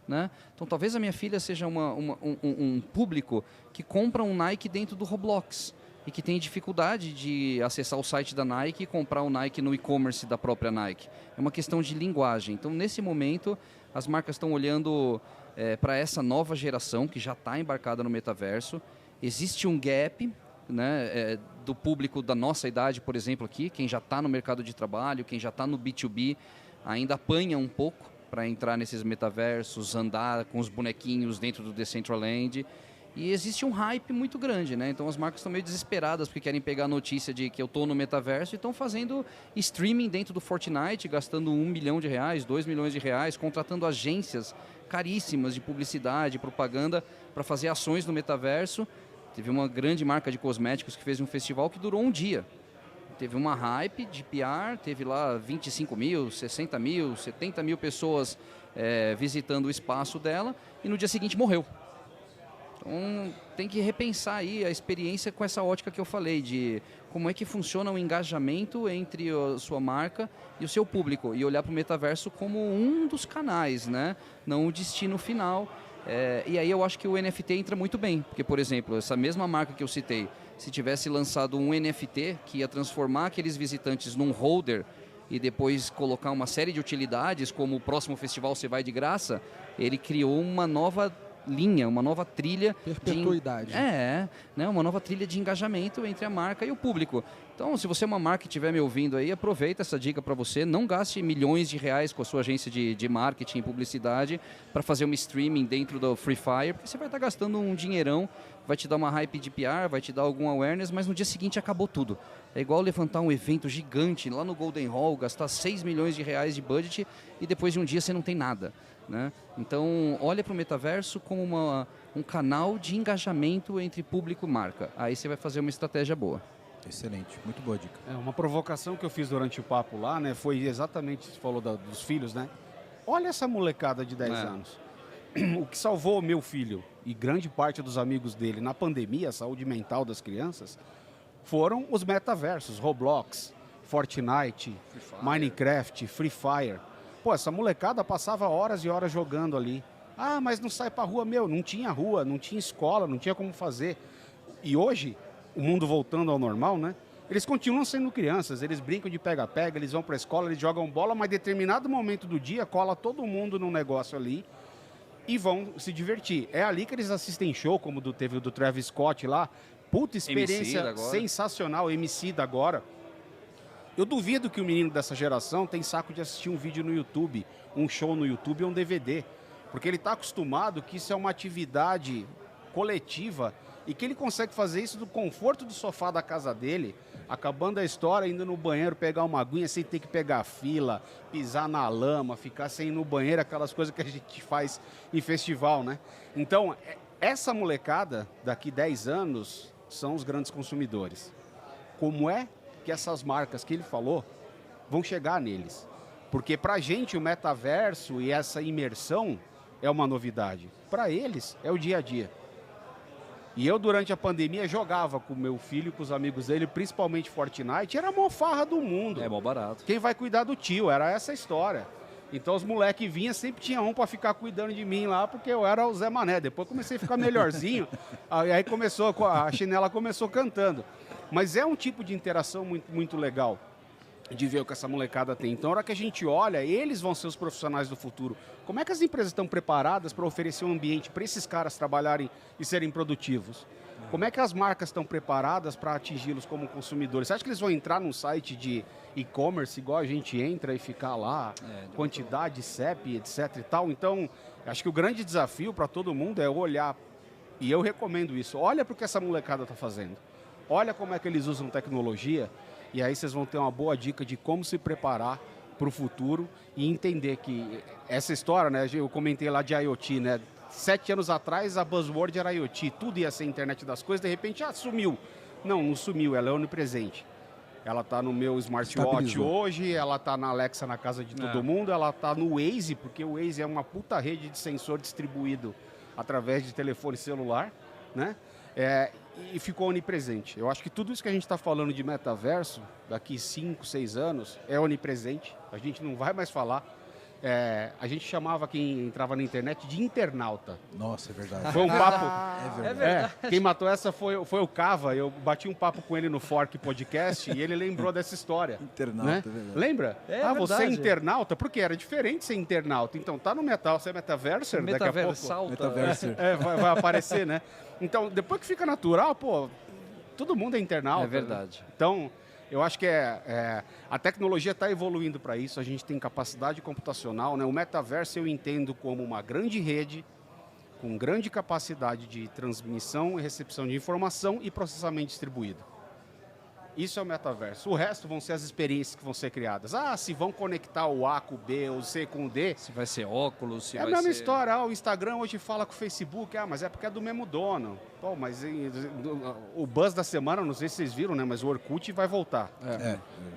C: Né? Então talvez a minha filha seja um público que compra um Nike dentro do Roblox e que tem dificuldade de acessar o site da Nike e comprar o Nike no e-commerce da própria Nike. É uma questão de linguagem. Então nesse momento as marcas estão olhando para essa nova geração que já está embarcada no metaverso. Existe um gap, né, do público da nossa idade, por exemplo, aqui, quem já está no mercado de trabalho, quem já está no B2B, ainda apanha um pouco para entrar nesses metaversos, andar com os bonequinhos dentro do Decentraland. E existe um hype muito grande, né? Então as marcas estão meio desesperadas porque querem pegar a notícia de que eu estou no metaverso e estão fazendo streaming dentro do Fortnite, gastando R$1 milhão, R$2 milhões, contratando agências caríssimas de publicidade, propaganda para fazer ações no metaverso. Teve uma grande marca de cosméticos que fez um festival que durou um dia. Teve uma hype de PR, teve lá 25 mil, 60 mil, 70 mil pessoas visitando o espaço dela e no dia seguinte morreu. Então tem que repensar aí a experiência com essa ótica que eu falei, de como é que funciona o engajamento entre a sua marca e o seu público e olhar para o metaverso como um dos canais, né? Não o destino final. E aí eu acho que o NFT entra muito bem, porque, por exemplo, essa mesma marca que eu citei, se tivesse lançado um NFT que ia transformar aqueles visitantes num holder e depois colocar uma série de utilidades, como o próximo festival você vai de graça, ele criou uma nova linha, uma nova trilha.
B: Perpetuidade.
C: Né, uma nova trilha de engajamento entre a marca e o público. Então, se você é uma marca que estiver me ouvindo aí, aproveita essa dica para você. Não gaste milhões de reais com a sua agência de marketing e publicidade para fazer um streaming dentro do Free Fire, porque você vai estar gastando um dinheirão, vai te dar uma hype de PR, vai te dar algum awareness, mas no dia seguinte acabou tudo. É igual levantar um evento gigante lá no Golden Hall, gastar 6 milhões de reais de budget e depois de um dia você não tem nada. Né? Então, olha para o metaverso como um canal de engajamento entre público e marca. Aí você vai fazer uma estratégia boa.
A: Excelente, muito boa dica.
D: Uma provocação que eu fiz durante o papo lá, né, foi exatamente, você falou dos filhos, né? Olha essa molecada de 10 anos. O que salvou meu filho e grande parte dos amigos dele na pandemia, a saúde mental das crianças, foram os metaversos, Roblox, Fortnite, Minecraft, Free Fire. Pô, essa molecada passava horas e horas jogando ali. Ah, mas não sai pra rua, não tinha rua, não tinha escola, não tinha como fazer. E hoje, o mundo voltando ao normal, né? Eles continuam sendo crianças, eles brincam de pega-pega, eles vão pra escola, eles jogam bola, mas em determinado momento do dia cola todo mundo num negócio ali e vão se divertir. É ali que eles assistem show, como teve o do Travis Scott lá. Puta experiência sensacional, Emicida agora. Eu duvido que o menino dessa geração tem saco de assistir um vídeo no YouTube, um show no YouTube ou um DVD. Porque ele está acostumado que isso é uma atividade coletiva e que ele consegue fazer isso do conforto do sofá da casa dele, acabando a história, indo no banheiro pegar uma aguinha sem ter que pegar fila, pisar na lama, ficar sem ir no banheiro, aquelas coisas que a gente faz em festival, né? Então, essa molecada, daqui 10 anos, são os grandes consumidores. Como é que essas marcas que ele falou vão chegar neles? Porque para a gente o metaverso e essa imersão é uma novidade. Para eles é o dia a dia. E eu, durante a pandemia, jogava com meu filho e com os amigos dele, principalmente Fortnite. Era a maior farra do mundo.
C: É mó barato.
D: Quem vai cuidar do tio? Era essa a história. Então os moleques vinham, sempre tinha um para ficar cuidando de mim lá, porque eu era o Zé Mané. Depois comecei a ficar melhorzinho, aí começou, a chinela começou cantando. Mas é um tipo de interação muito, muito legal de ver o que essa molecada tem. Então, na hora que a gente olha, eles vão ser os profissionais do futuro. Como é que as empresas estão preparadas para oferecer um ambiente para esses caras trabalharem e serem produtivos? Como é que as marcas estão preparadas para atingi-los como consumidores? Você acha que eles vão entrar num site de e-commerce igual a gente entra e ficar lá, quantidade, CEP, etc e tal? Então, acho que o grande desafio para todo mundo é olhar, e eu recomendo isso, olha para o que essa molecada está fazendo. Olha como é que eles usam tecnologia, e aí vocês vão ter uma boa dica de como se preparar para o futuro e entender que essa história, né, eu comentei lá de IoT, né? 7 anos atrás a buzzword era IoT, tudo ia ser internet das coisas, de repente, sumiu. Não sumiu, ela é onipresente. Ela está no meu smartwatch hoje, ela está na Alexa na casa de todo mundo, ela está no Waze, porque o Waze é uma puta rede de sensor distribuído através de telefone celular, né? E ficou onipresente. Eu acho que tudo isso que a gente está falando de metaverso, daqui 5, 6 anos, é onipresente. A gente não vai mais falar. A gente chamava quem entrava na internet de internauta.
A: Nossa, é verdade.
D: Foi um papo...
A: É verdade.
D: Quem matou essa foi o Cava. Eu bati um papo com ele no Fork Podcast e ele lembrou dessa história.
A: Internauta,
D: né?
A: é verdade.
D: Lembra? Você é
B: verdade.
D: internauta? Porque era diferente ser internauta. Então, tá no metal, você é metaverser, daqui a pouco...
A: Metaverser.
D: Vai aparecer, né? Então, depois que fica natural, todo mundo é internauta.
C: É verdade.
D: Né? Então, eu acho que a tecnologia está evoluindo para isso, a gente tem capacidade computacional, né? O metaverso eu entendo como uma grande rede com grande capacidade de transmissão e recepção de informação e processamento distribuído. Isso é o metaverso. O resto vão ser as experiências que vão ser criadas. Se vão conectar o A com o B, o C com o D.
C: Se vai ser óculos, se
D: É a
C: vai
D: mesma
C: ser...
D: história. O Instagram hoje fala com o Facebook. Mas é porque é do mesmo dono. Mas o buzz da semana, não sei se vocês viram, né? Mas o Orkut vai voltar.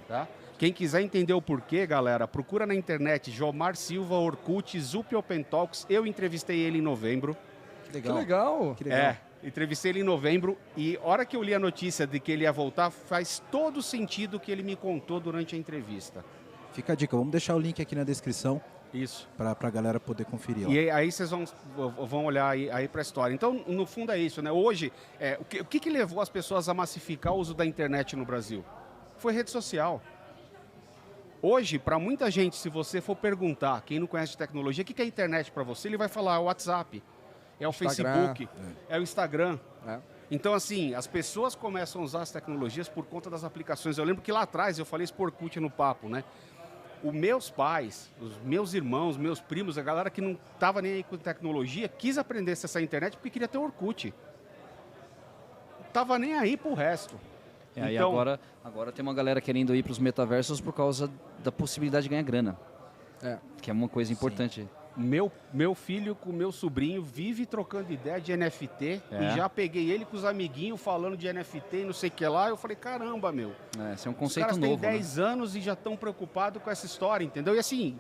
D: Tá? Quem quiser entender o porquê, galera, procura na internet Jomar Silva, Orkut, Zup Open Talks. Eu entrevistei ele em novembro.
B: Que legal.
A: Que legal.
D: Entrevistei ele em novembro e a hora que eu li a notícia de que ele ia voltar, faz todo sentido o que ele me contou durante a entrevista.
A: Fica a dica, vamos deixar o link aqui na descrição
D: Isso.
A: para a galera poder conferir. Lá.
D: E aí vocês vão olhar aí para a história. Então, no fundo é isso, né? Hoje, o que levou as pessoas a massificar o uso da internet no Brasil? Foi rede social. Hoje, para muita gente, se você for perguntar, quem não conhece de tecnologia, o que é internet para você? Ele vai falar WhatsApp. é o
B: Instagram.
D: Facebook, é o Instagram.
B: É.
D: Então, assim, as pessoas começam a usar as tecnologias por conta das aplicações. Eu lembro que lá atrás, eu falei isso por Orkut no papo, né? Os meus pais, os meus irmãos, meus primos, a galera que não estava nem aí com tecnologia, quis aprender a acessar a internet porque queria ter Orkut. Não tava nem aí pro resto.
C: E
D: Então,
C: agora tem uma galera querendo ir para os metaversos por causa da possibilidade de ganhar grana, que é uma coisa importante.
D: meu filho com meu sobrinho vive trocando ideia de NFT e já peguei ele com os amiguinhos falando de NFT e não sei o que lá. Eu falei, caramba, meu.
C: Esse é um
D: Os
C: conceito
D: caras
C: novo.
D: têm 10 anos e já estão preocupados com essa história, entendeu? E assim,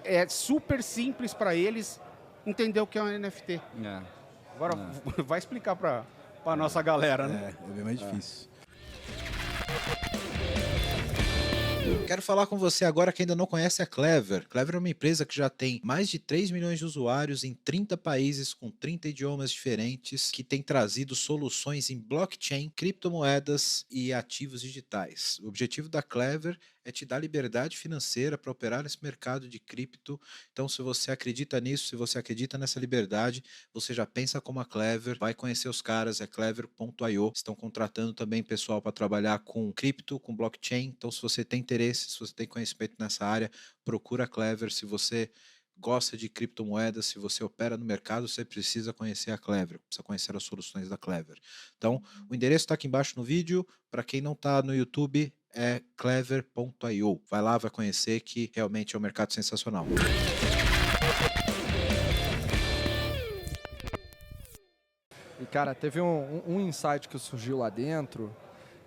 D: é super simples para eles entender o que é um NFT. Agora, vai explicar para a nossa galera, né?
A: É bem mais difícil. Quero falar com você agora que ainda não conhece a Clever. Clever é uma empresa que já tem mais de 3 milhões de usuários em 30 países com 30 idiomas diferentes, que tem trazido soluções em blockchain, criptomoedas e ativos digitais. O objetivo da Clever é te dar liberdade financeira para operar nesse mercado de cripto. Então, se você acredita nisso, se você acredita nessa liberdade, você já pensa como a Clever, vai conhecer os caras, é clever.io. Estão contratando também pessoal para trabalhar com cripto, com blockchain. Então, se você tem interesse, se você tem conhecimento nessa área, procura a Clever. Se você gosta de criptomoedas, se você opera no mercado, você precisa conhecer a Clever, precisa conhecer as soluções da Clever. Então, o endereço está aqui embaixo no vídeo. Para quem não está no YouTube, é clever.io. Vai lá, vai conhecer, que realmente é um mercado sensacional.
B: E, cara, teve um insight que surgiu lá dentro,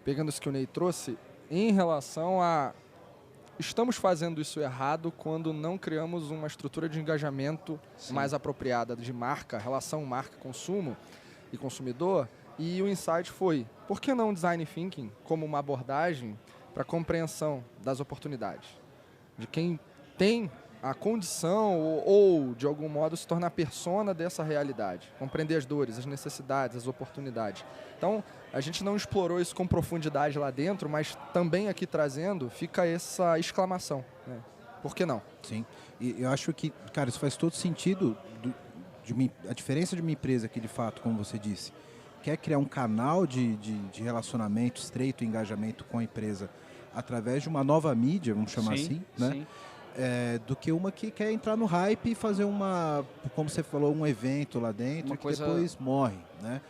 B: pegando isso que o Ney trouxe, em relação a estamos fazendo isso errado quando não criamos uma estrutura de engajamento mais apropriada de marca, relação marca-consumo e consumidor. E o insight foi, por que não design thinking como uma abordagem para a compreensão das oportunidades? De quem tem a condição ou, de algum modo, se tornar persona dessa realidade. Compreender as dores, as necessidades, as oportunidades. Então, a gente não explorou isso com profundidade lá dentro, mas também aqui trazendo fica essa exclamação, né? Por que não?
A: Sim, e eu acho que, cara, isso faz todo sentido. A diferença de uma empresa que, de fato, como você disse, quer criar um canal de relacionamento estreito, engajamento com a empresa através de uma nova mídia, vamos chamar assim, né?
C: Sim.
A: Do que uma que quer entrar no hype e fazer como você falou, um evento lá dentro e que depois morre, né?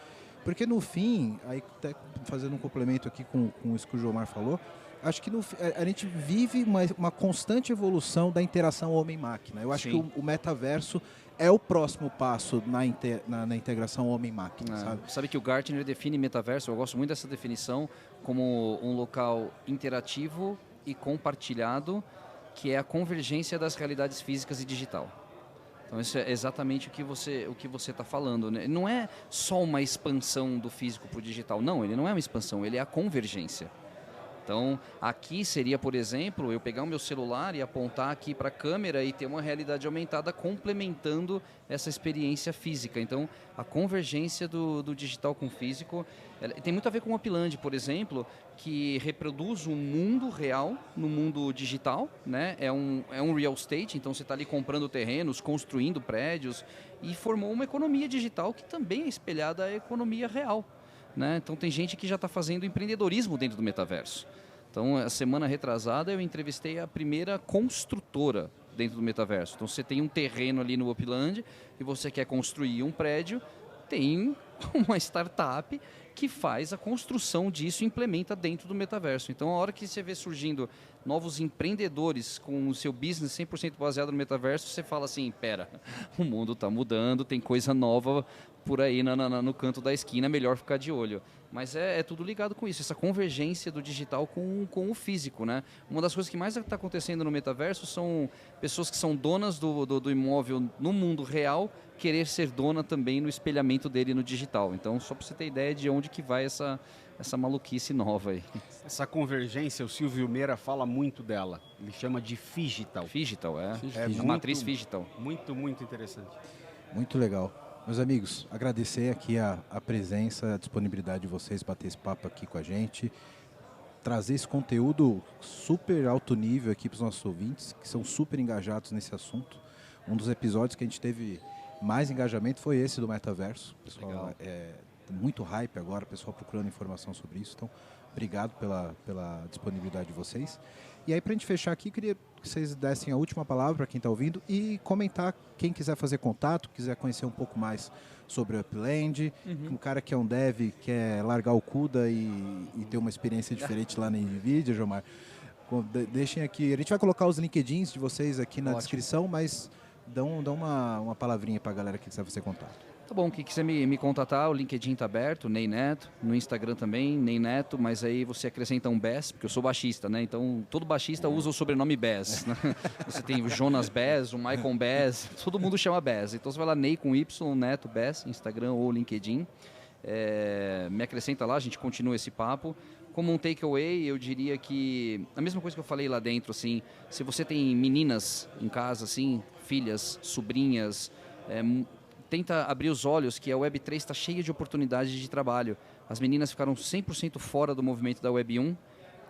A: Porque no fim, aí até fazendo um complemento aqui com isso que o Jomar falou, acho que a gente vive uma constante evolução da interação homem-máquina. Eu acho que o metaverso é o próximo passo na integração homem-máquina, sabe?
C: Sabe que o Gartner define metaverso, eu gosto muito dessa definição, como um local interativo e compartilhado, que é a convergência das realidades físicas e digital. Então isso é exatamente o que você está falando, né? Não é só uma expansão do físico para o digital, não, ele não é uma expansão, ele é a convergência. Então, aqui seria, por exemplo, eu pegar o meu celular e apontar aqui para a câmera e ter uma realidade aumentada complementando essa experiência física. Então, a convergência do digital com o físico tem muito a ver com o Upland, por exemplo, que reproduz um mundo real no mundo digital, né? É um real estate, então você está ali comprando terrenos, construindo prédios e formou uma economia digital que também é espelhada à economia real. Né? Então tem gente que já está fazendo empreendedorismo dentro do metaverso. Então, a semana retrasada eu entrevistei a primeira construtora dentro do metaverso. Então, você tem um terreno ali no Upland e você quer construir um prédio, tem uma startup que faz a construção disso e implementa dentro do metaverso. Então, a hora que você vê surgindo novos empreendedores com o seu business 100% baseado no metaverso, você fala assim, pera, o mundo está mudando, tem coisa nova por aí no canto da esquina, melhor ficar de olho. Mas é tudo ligado com isso, essa convergência do digital com o físico, né? Uma das coisas que mais está acontecendo no metaverso são pessoas que são donas do imóvel no mundo real, querer ser dona também no espelhamento dele no digital. Então, só para você ter ideia de onde que vai essa maluquice nova aí.
D: Essa convergência, o Silvio Meira fala muito dela. Ele chama de Phygital.
C: Phygital,
D: É
C: a matriz Phygital.
D: Muito, muito interessante.
A: Muito legal. Meus amigos, agradecer aqui a presença, a disponibilidade de vocês, bater esse papo aqui com a gente, trazer esse conteúdo super alto nível aqui para os nossos ouvintes, que são super engajados nesse assunto. Um dos episódios que a gente teve mais engajamento foi esse do metaverso. Pessoal,
C: Legal.
A: muito hype agora, o pessoal procurando informação sobre isso. Então, obrigado pela disponibilidade de vocês. E aí, para a gente fechar aqui, queria que vocês dessem a última palavra para quem está ouvindo e comentar, quem quiser fazer contato, quiser conhecer um pouco mais sobre o Upland, um cara que é um dev, quer largar o CUDA e ter uma experiência diferente lá na NVIDIA, Jomar. Deixem aqui, a gente vai colocar os LinkedIns de vocês aqui na descrição, mas dão uma palavrinha para a galera que quiser fazer contato.
C: Tá bom, quem quiser me contatar, o LinkedIn está aberto, Ney Neto, no Instagram também, Ney Neto, mas aí você acrescenta um Bass, porque eu sou baixista, né? Então, todo baixista usa o sobrenome Bass, né? Você tem o Jonas Bass, o Michael Bass, todo mundo chama Bass. Então, você vai lá, Ney com Y, Neto Bass, Instagram ou LinkedIn. Me acrescenta lá, a gente continua esse papo. Como um takeaway, eu diria que a mesma coisa que eu falei lá dentro, assim, se você tem meninas em casa, assim, filhas, sobrinhas, tenta abrir os olhos que a Web3 está cheia de oportunidades de trabalho. As meninas ficaram 100% fora do movimento da Web 1,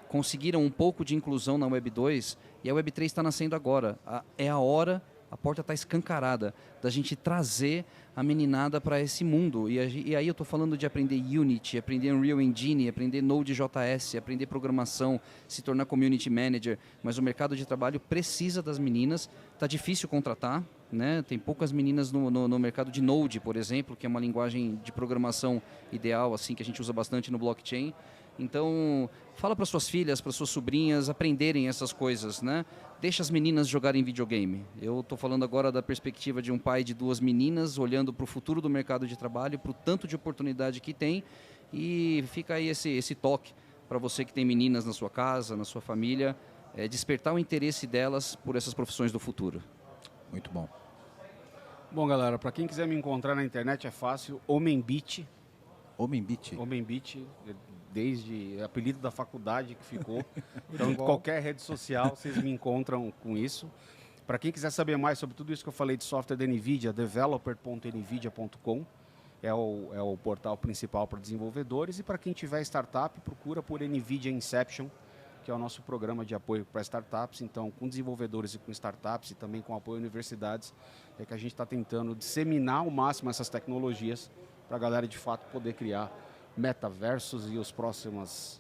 C: conseguiram um pouco de inclusão na Web 2 e a Web 3 está nascendo agora. É a hora, a porta está escancarada da gente trazer a meninada para esse mundo. E aí eu estou falando de aprender Unity, aprender Unreal Engine, aprender Node.js, aprender programação, se tornar Community Manager. Mas o mercado de trabalho precisa das meninas. Está difícil contratar, né? Tem poucas meninas no mercado de Node, por exemplo, que é uma linguagem de programação ideal, assim, que a gente usa bastante no blockchain. Então, fala para suas filhas, para suas sobrinhas aprenderem essas coisas, né? Deixa as meninas jogarem videogame. Eu estou falando agora da perspectiva de um pai de 2 meninas, olhando para o futuro do mercado de trabalho, para o tanto de oportunidade que tem. E fica aí esse toque para você que tem meninas na sua casa, na sua família, despertar o interesse delas por essas profissões do futuro.
A: Muito bom.
D: Bom, galera, para quem quiser me encontrar na internet é fácil, Homem-Beat.
A: Homem-Beat?
D: Homem-Beat, desde apelido da faculdade que ficou. Então, em qualquer rede social, vocês me encontram com isso. Para quem quiser saber mais sobre tudo isso que eu falei de software da NVIDIA, developer.nvidia.com é o portal principal para desenvolvedores. E para quem tiver startup, procura por NVIDIA Inception, que é o nosso programa de apoio para startups. Então, com desenvolvedores e com startups e também com apoio a universidades, é que a gente está tentando disseminar ao máximo essas tecnologias para a galera, de fato, poder criar metaversos e as próximas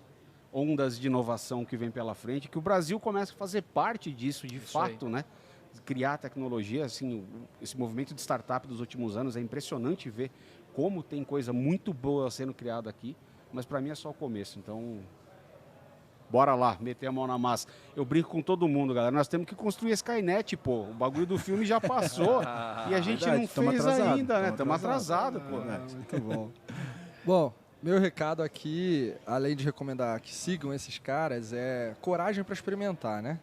D: ondas de inovação que vem pela frente, que o Brasil começa a fazer parte disso, de fato, né? Criar tecnologia, assim, esse movimento de startup dos últimos anos é impressionante ver como tem coisa muito boa sendo criada aqui, mas para mim é só o começo, então bora lá, meter a mão na massa. Eu brinco com todo mundo, galera, nós temos que construir a Skynet, pô, o bagulho do filme já passou e a gente não fez ainda, né? Estamos atrasados, pô.
B: Muito bom. Bom, meu recado aqui, além de recomendar que sigam esses caras, é coragem para experimentar, né?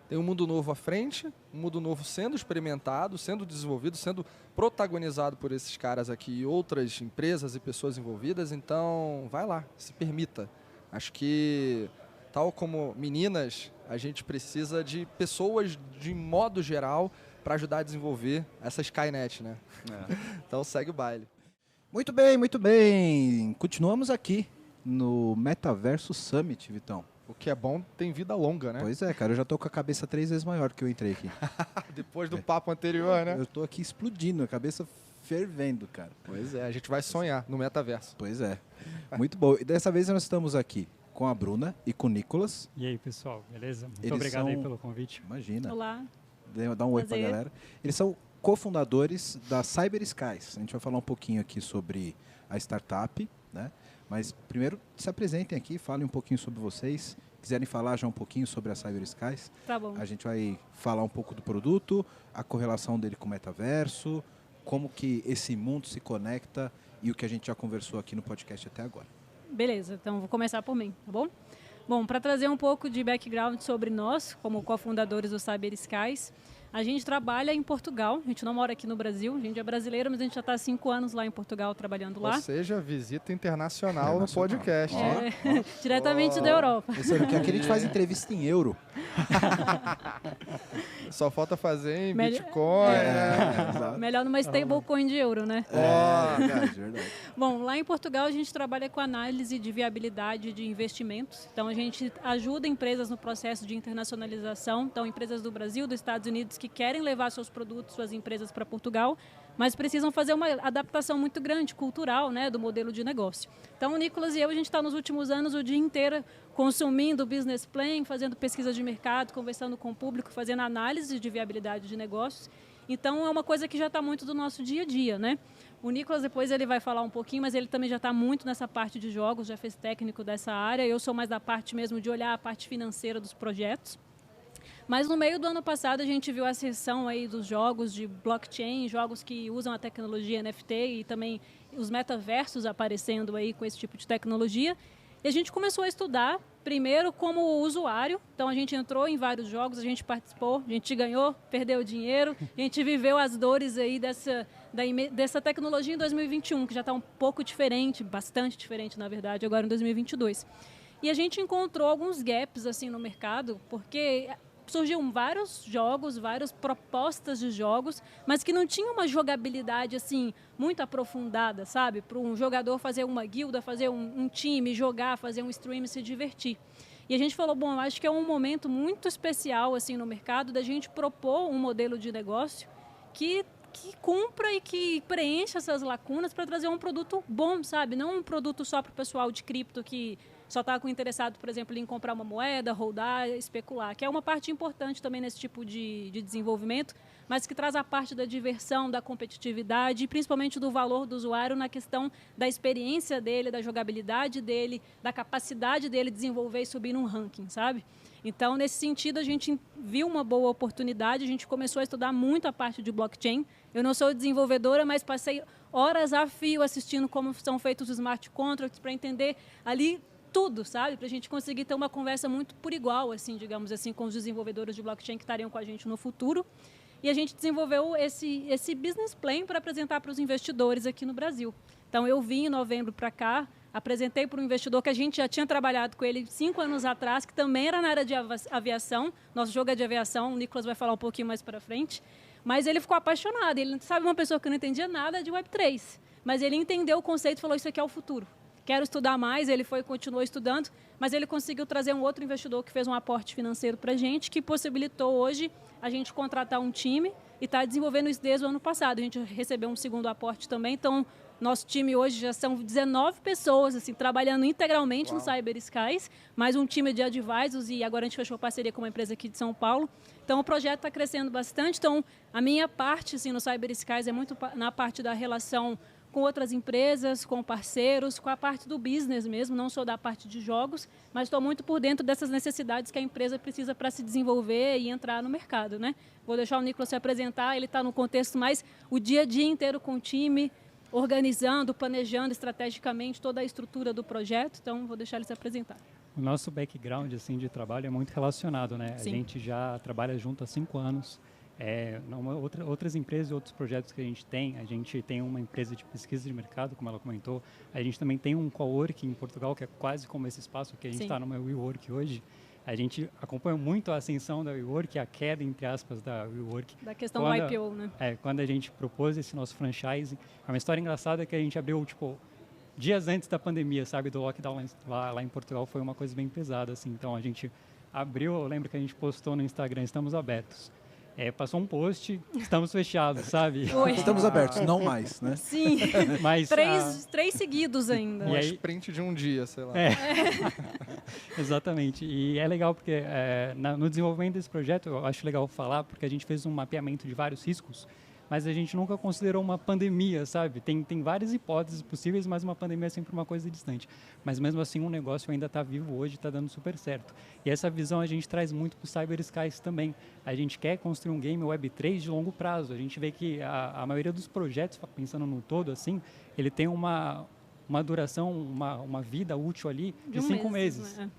B: Tem um mundo novo à frente, um mundo novo sendo experimentado, sendo desenvolvido, sendo protagonizado por esses caras aqui e outras empresas e pessoas envolvidas. Então, vai lá, se permita. Acho que, tal como meninas, a gente precisa de pessoas de modo geral para ajudar a desenvolver essa Skynet, né? Então, segue o baile.
A: Muito bem, muito bem. Continuamos aqui no Metaverso Summit, Vitão.
B: O que é bom tem vida longa, né?
A: Pois é, cara, eu já tô com a cabeça 3 vezes maior que eu entrei aqui.
B: Depois do papo anterior, né?
A: Eu tô aqui explodindo, a cabeça fervendo, cara.
B: Pois é, a gente vai sonhar no metaverso.
A: Pois é. Muito bom. E dessa vez nós estamos aqui com a Bruna e com o Nicolas.
E: E aí, pessoal, beleza? Muito
A: Eles
E: obrigado aí
A: são-
E: pelo convite.
A: Imagina.
F: Olá.
A: Dá um oi pra
F: Prazer.
A: galera. Eles são cofundadores da Cyber Skies. A gente vai falar um pouquinho aqui sobre a startup, né? Mas primeiro se apresentem aqui, falem um pouquinho sobre vocês. Quiserem falar já um pouquinho sobre a Cyber Skies,
F: Tá bom.
A: a gente vai falar um pouco do produto, a correlação dele com o metaverso, como que esse mundo se conecta e o que a gente já conversou aqui no podcast até agora.
F: Beleza, então vou começar por mim, tá bom? Bom, para trazer um pouco de background sobre nós, como cofundadores do Cyber Skies, a gente trabalha em Portugal, a gente não mora aqui no Brasil, a gente é brasileiro, mas a gente já está há 5 anos lá em Portugal trabalhando lá.
B: Ou seja, visita internacional no podcast.
F: É, diretamente da Europa.
A: Esse ano, que aqui a gente faz entrevista em euro.
B: Só falta fazer em
F: Melhor-
B: Bitcoin, né?
A: Exato.
F: Melhor numa stablecoin de euro, né?
A: Verdade, verdade.
F: Bom, lá em Portugal a gente trabalha com análise de viabilidade de investimentos. Então a gente ajuda empresas no processo de internacionalização. Então empresas do Brasil, dos Estados Unidos que querem levar seus produtos, suas empresas para Portugal. mas precisam fazer uma adaptação muito grande, cultural, né, do modelo de negócio. Então, o Nicolas e eu, a gente está nos últimos anos o dia inteiro consumindo o business plan, fazendo pesquisa de mercado, conversando com o público, fazendo análise de viabilidade de negócios. Então, é uma coisa que já está muito do nosso dia a dia, né? O Nicolas, depois ele vai falar um pouquinho, mas ele também já está muito nessa parte de jogos, já fez técnico dessa área. Eu sou mais da parte mesmo de olhar a parte financeira dos projetos. Mas no meio do ano passado a gente viu a ascensão aí dos jogos de blockchain, jogos que usam a tecnologia NFT e também os metaversos aparecendo aí com esse tipo de tecnologia. E a gente começou a estudar, primeiro como usuário, então a gente entrou em vários jogos, a gente participou, a gente ganhou, perdeu dinheiro, a gente viveu as dores aí dessa tecnologia em 2021, que já está um pouco diferente, bastante diferente na verdade, agora em 2022. E a gente encontrou alguns gaps assim no mercado, porque surgiam vários jogos, várias propostas de jogos, mas que não tinham uma jogabilidade assim muito aprofundada, sabe? Para um jogador fazer uma guilda, fazer um time, jogar, fazer um stream, se divertir. E a gente falou, bom, acho que é um momento muito especial assim no mercado da gente propor um modelo de negócio que cumpra e que preencha essas lacunas para trazer um produto bom, sabe? Não um produto só para o pessoal de cripto que só está interessado, por exemplo, em comprar uma moeda, holdar, especular, que é uma parte importante também nesse tipo de desenvolvimento, mas que traz a parte da diversão, da competitividade e principalmente do valor do usuário na questão da experiência dele, da jogabilidade dele, da capacidade dele desenvolver e subir num ranking, sabe? Então, nesse sentido, a gente viu uma boa oportunidade, a gente começou a estudar muito a parte de blockchain. Eu não sou desenvolvedora, mas passei horas a fio assistindo como são feitos os smart contracts para entender ali tudo, sabe? Para a gente conseguir ter uma conversa muito por igual, assim, digamos assim, com os desenvolvedores de blockchain que estariam com a gente no futuro. E a gente desenvolveu esse business plan para apresentar para os investidores aqui no Brasil. Então, eu vim em novembro para cá, apresentei para um investidor que a gente já tinha trabalhado com ele 5 anos atrás, que também era na área de aviação. Nosso jogo é de aviação, o Nicolas vai falar um pouquinho mais para frente. Mas ele ficou apaixonado. Ele sabe uma pessoa que não entendia nada de Web3, mas ele entendeu o conceito e falou, isso aqui é o futuro. Quero estudar mais, ele continuou estudando, mas ele conseguiu trazer um outro investidor que fez um aporte financeiro para a gente, que possibilitou hoje a gente contratar um time e está desenvolvendo isso desde o ano passado. A gente recebeu um segundo aporte também, então nosso time hoje já são 19 pessoas assim, trabalhando integralmente no Cyber Skies, mais um time de advisors e agora a gente fechou parceria com uma empresa aqui de São Paulo. Então o projeto está crescendo bastante, então a minha parte assim, no Cyber Skies é muito na parte da relação com outras empresas, com parceiros, com a parte do business mesmo, não sou da parte de jogos, mas estou muito por dentro dessas necessidades que a empresa precisa para se desenvolver e entrar no mercado, né? Vou deixar o Nicolas se apresentar, ele está no contexto mais o dia a dia inteiro com o time, organizando, planejando estrategicamente toda a estrutura do projeto, então vou deixar ele se apresentar.
E: O nosso background assim, de trabalho é muito relacionado, né?
F: Sim.
E: A gente já trabalha junto há 5 anos. Outras empresas e outros projetos que a gente tem uma empresa de pesquisa de mercado, como ela comentou, a gente também tem um coworking em Portugal, que é quase como esse espaço que a gente está no WeWork hoje. A gente acompanha muito a ascensão da WeWork, a queda, entre aspas, da WeWork.
F: Da questão do IPO, né?
E: Quando a gente propôs esse nosso franchise, é uma história engraçada que a gente abriu, tipo, dias antes da pandemia, sabe, do lockdown lá em Portugal, foi uma coisa bem pesada, assim. Então, a gente abriu, eu lembro que a gente postou no Instagram, estamos abertos. Passou um post, estamos fechados, sabe?
F: Oi.
A: Estamos abertos, não mais, né?
F: Sim,
E: mas,
F: três seguidos ainda.
B: Um sprint de um dia, sei lá.
E: Exatamente. E é legal porque no desenvolvimento desse projeto, eu acho legal falar, porque a gente fez um mapeamento de vários riscos, mas a gente nunca considerou uma pandemia, sabe? Tem várias hipóteses possíveis, mas uma pandemia é sempre uma coisa distante. Mas mesmo assim, um negócio ainda está vivo hoje, está dando super certo. E essa visão a gente traz muito para o Cyber Skies também. A gente quer construir um game Web3 de longo prazo. A gente vê que a maioria dos projetos, pensando no todo, assim, ele tem uma duração, uma vida útil ali de 5 meses.
F: Né?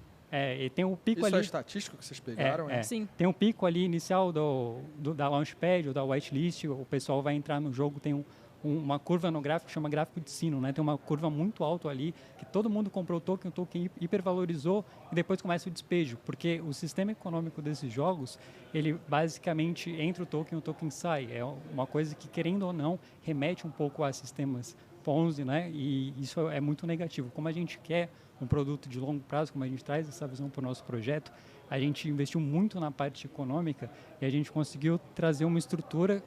E: E tem um pico
B: Isso
E: ali.
B: é estatístico que vocês pegaram?
F: Sim.
E: Tem um pico ali inicial da Launchpad ou da whitelist, o pessoal vai entrar no jogo, tem uma curva no gráfico que chama gráfico de sino, né? Tem uma curva muito alta ali, que todo mundo comprou o token hipervalorizou e depois começa o despejo, porque o sistema econômico desses jogos, ele basicamente entra o token sai. É uma coisa que, querendo ou não, remete um pouco a sistemas Ponzi, né? E isso é muito negativo. Como a gente quer um produto de longo prazo, como a gente traz essa visão para o nosso projeto, a gente investiu muito na parte econômica e a gente conseguiu trazer uma estrutura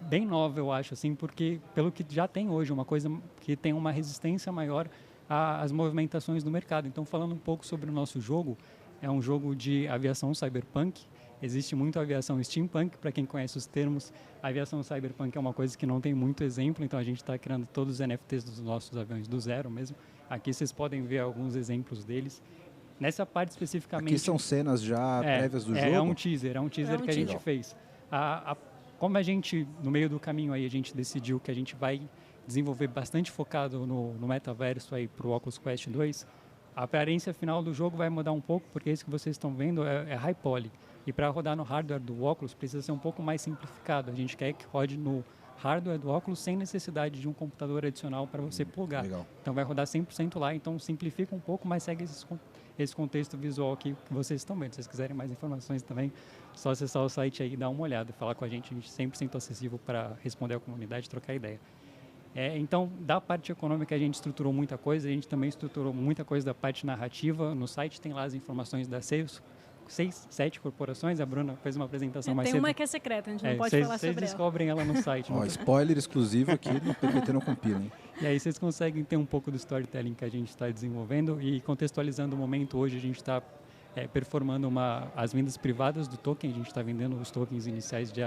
E: bem nova, eu acho, assim, porque pelo que já tem hoje, uma coisa que tem uma resistência maior às movimentações do mercado. Então, falando um pouco sobre o nosso jogo, é um jogo de aviação cyberpunk. Existe muito aviação steampunk, para quem conhece os termos. A aviação cyberpunk é uma coisa que não tem muito exemplo, então a gente está criando todos os NFTs dos nossos aviões do zero mesmo. Aqui vocês podem ver alguns exemplos deles. Nessa parte especificamente...
A: Aqui são cenas já prévias do jogo?
E: É um teaser que a gente fez. Como a gente, no meio do caminho aí, a gente decidiu que a gente vai desenvolver bastante focado no metaverso aí para o Oculus Quest 2, a aparência final do jogo vai mudar um pouco, porque isso que vocês estão vendo é high poly. E para rodar no hardware do Oculus precisa ser um pouco mais simplificado. A gente quer que rode no hardware do Oculus sem necessidade de um computador adicional para você plugar.
A: Legal.
E: Então vai rodar 100% lá, então simplifica um pouco, mas segue esse contexto visual aqui que vocês estão vendo. Se vocês quiserem mais informações também, só acessar o site aí e dar uma olhada, falar com a gente 100% acessível para responder à comunidade e trocar ideia. Então, da parte econômica a gente estruturou muita coisa, a gente também estruturou muita coisa da parte narrativa. No site tem lá as informações das 7 corporações. A Bruna fez uma apresentação mais cedo.
F: Tem uma que é secreta, a gente não pode falar sobre ela.
E: Vocês descobrem ela no site.
A: Spoiler exclusivo aqui no PPT Não Compila, hein?
E: E aí vocês conseguem ter um pouco do storytelling que a gente está desenvolvendo e contextualizando o momento. Hoje a gente está performando as vendas privadas do token, a gente está vendendo os tokens iniciais de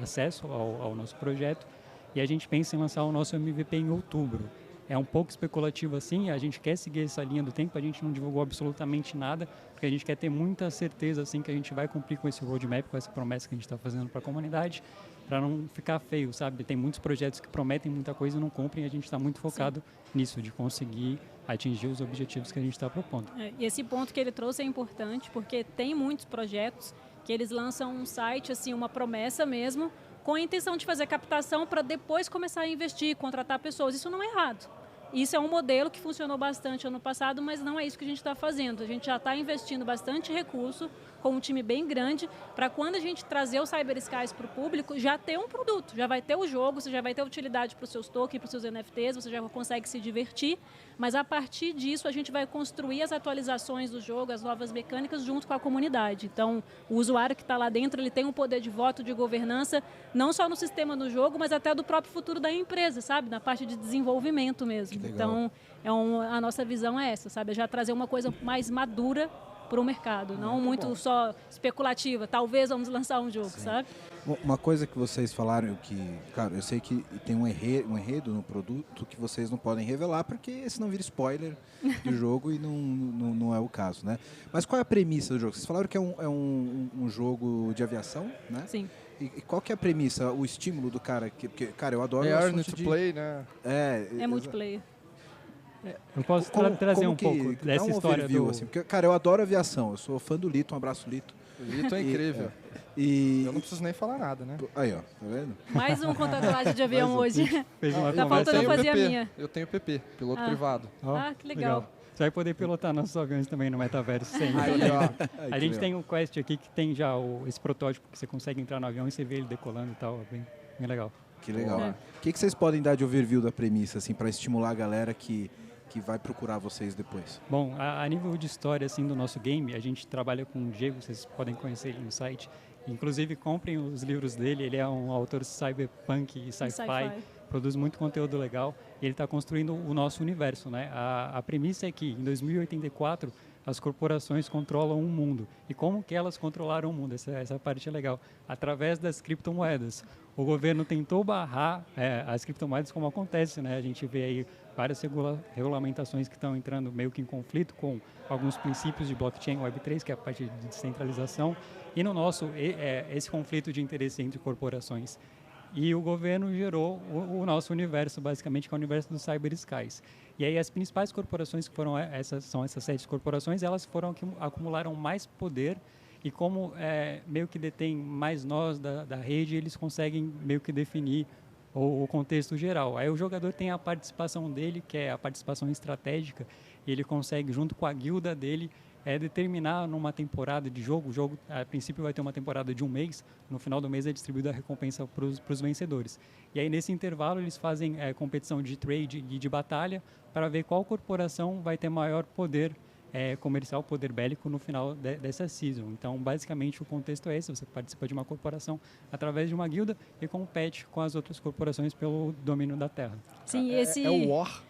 E: acesso ao nosso projeto e a gente pensa em lançar o nosso MVP em outubro. É um pouco especulativo assim, a gente quer seguir essa linha do tempo, a gente não divulgou absolutamente nada, porque a gente quer ter muita certeza assim que a gente vai cumprir com esse roadmap, com essa promessa que a gente está fazendo para a comunidade, para não ficar feio, sabe? Tem muitos projetos que prometem muita coisa e não cumprem, e a gente está muito focado nisso, de conseguir atingir os objetivos que a gente está propondo.
F: E esse ponto que ele trouxe é importante, porque tem muitos projetos que eles lançam um site, assim, uma promessa mesmo, com a intenção de fazer captação para depois começar a investir, contratar pessoas. Isso não é errado. Isso é um modelo que funcionou bastante ano passado, mas não é isso que a gente está fazendo. A gente já está investindo bastante recurso, com um time bem grande, para quando a gente trazer o Cyber Skies para o público, já ter um produto, já vai ter o jogo, você já vai ter utilidade para os seus tokens, para os seus NFTs, você já consegue se divertir, mas a partir disso a gente vai construir as atualizações do jogo, as novas mecânicas junto com a comunidade. Então, o usuário que está lá dentro, ele tem um poder de voto, de governança, não só no sistema do jogo, mas até do próprio futuro da empresa, sabe? Na parte de desenvolvimento mesmo. Então, a nossa visão é essa, sabe? É já trazer uma coisa mais madura para o mercado, não muito só especulativa. Talvez vamos lançar um jogo, sabe?
A: Uma coisa que vocês falaram, que, cara, eu sei que tem um enredo no produto que vocês não podem revelar, porque senão vira spoiler do jogo e não é o caso, né? Mas qual é a premissa do jogo? Vocês falaram que é um jogo de aviação, né?
F: Sim.
A: E qual que é a premissa, o estímulo do cara? Porque, cara, eu adoro o
B: earn
A: assunto
B: to play, né?
F: É multiplayer.
E: Eu posso trazer um pouco dessa história do...
A: assim, porque, cara, eu adoro aviação, eu sou fã do Lito, um abraço, Lito.
B: O Lito é incrível. Eu não preciso nem falar nada, né?
A: Aí, ó, tá vendo?
F: Mais um com tatuagem de avião hoje.
E: Fez uma
F: Tá
E: conversa
F: faltando
E: aí.
F: eu fazer a minha.
B: Eu tenho PP, piloto privado.
E: Ó,
F: Que legal.
E: Você vai poder pilotar nossos aviões também no metaverso sem.
B: Aí, ó.
E: A gente tem um Quest aqui que tem já esse protótipo que você consegue entrar no avião e você vê ele decolando e tal, bem legal.
A: Que legal.
F: É.
A: O que vocês podem dar de overview da premissa, assim, para estimular a galera que vai procurar vocês depois?
E: Bom, a nível de história assim, do nosso game, a gente trabalha com o Diego, vocês podem conhecer ele no site. Inclusive, comprem os livros dele, ele é um autor cyberpunk e sci-fi, produz muito conteúdo legal e ele está construindo o nosso universo, né? A premissa é que, em 2084, as corporações controlam o mundo. E como que elas controlaram o mundo? Essa parte é legal. Através das criptomoedas. O governo tentou barrar as criptomoedas, como acontece, né? A gente vê aí várias regulamentações que estão entrando meio que em conflito com alguns princípios de blockchain Web3, que é a parte de descentralização, e no nosso, esse conflito de interesse entre corporações. E o governo gerou o nosso universo, basicamente, que é o universo dos Cyber Skies. E aí as principais corporações que são essas 7 corporações, elas acumularam mais poder e como meio que detém mais nós da rede, eles conseguem meio que definir o contexto geral. Aí o jogador tem a participação dele, que é a participação estratégica, e ele consegue, junto com a guilda dele, determinar numa temporada de jogo. O jogo, a princípio, vai ter uma temporada de um mês. No final do mês é distribuída a recompensa para os vencedores. E aí, nesse intervalo, eles fazem competição de trade e de batalha para ver qual corporação vai ter maior poder comercial, poder bélico no final dessa season. Então, basicamente, o contexto é esse. Você participa de uma corporação através de uma guilda e compete com as outras corporações pelo domínio da terra.
F: Sim,
B: É o War.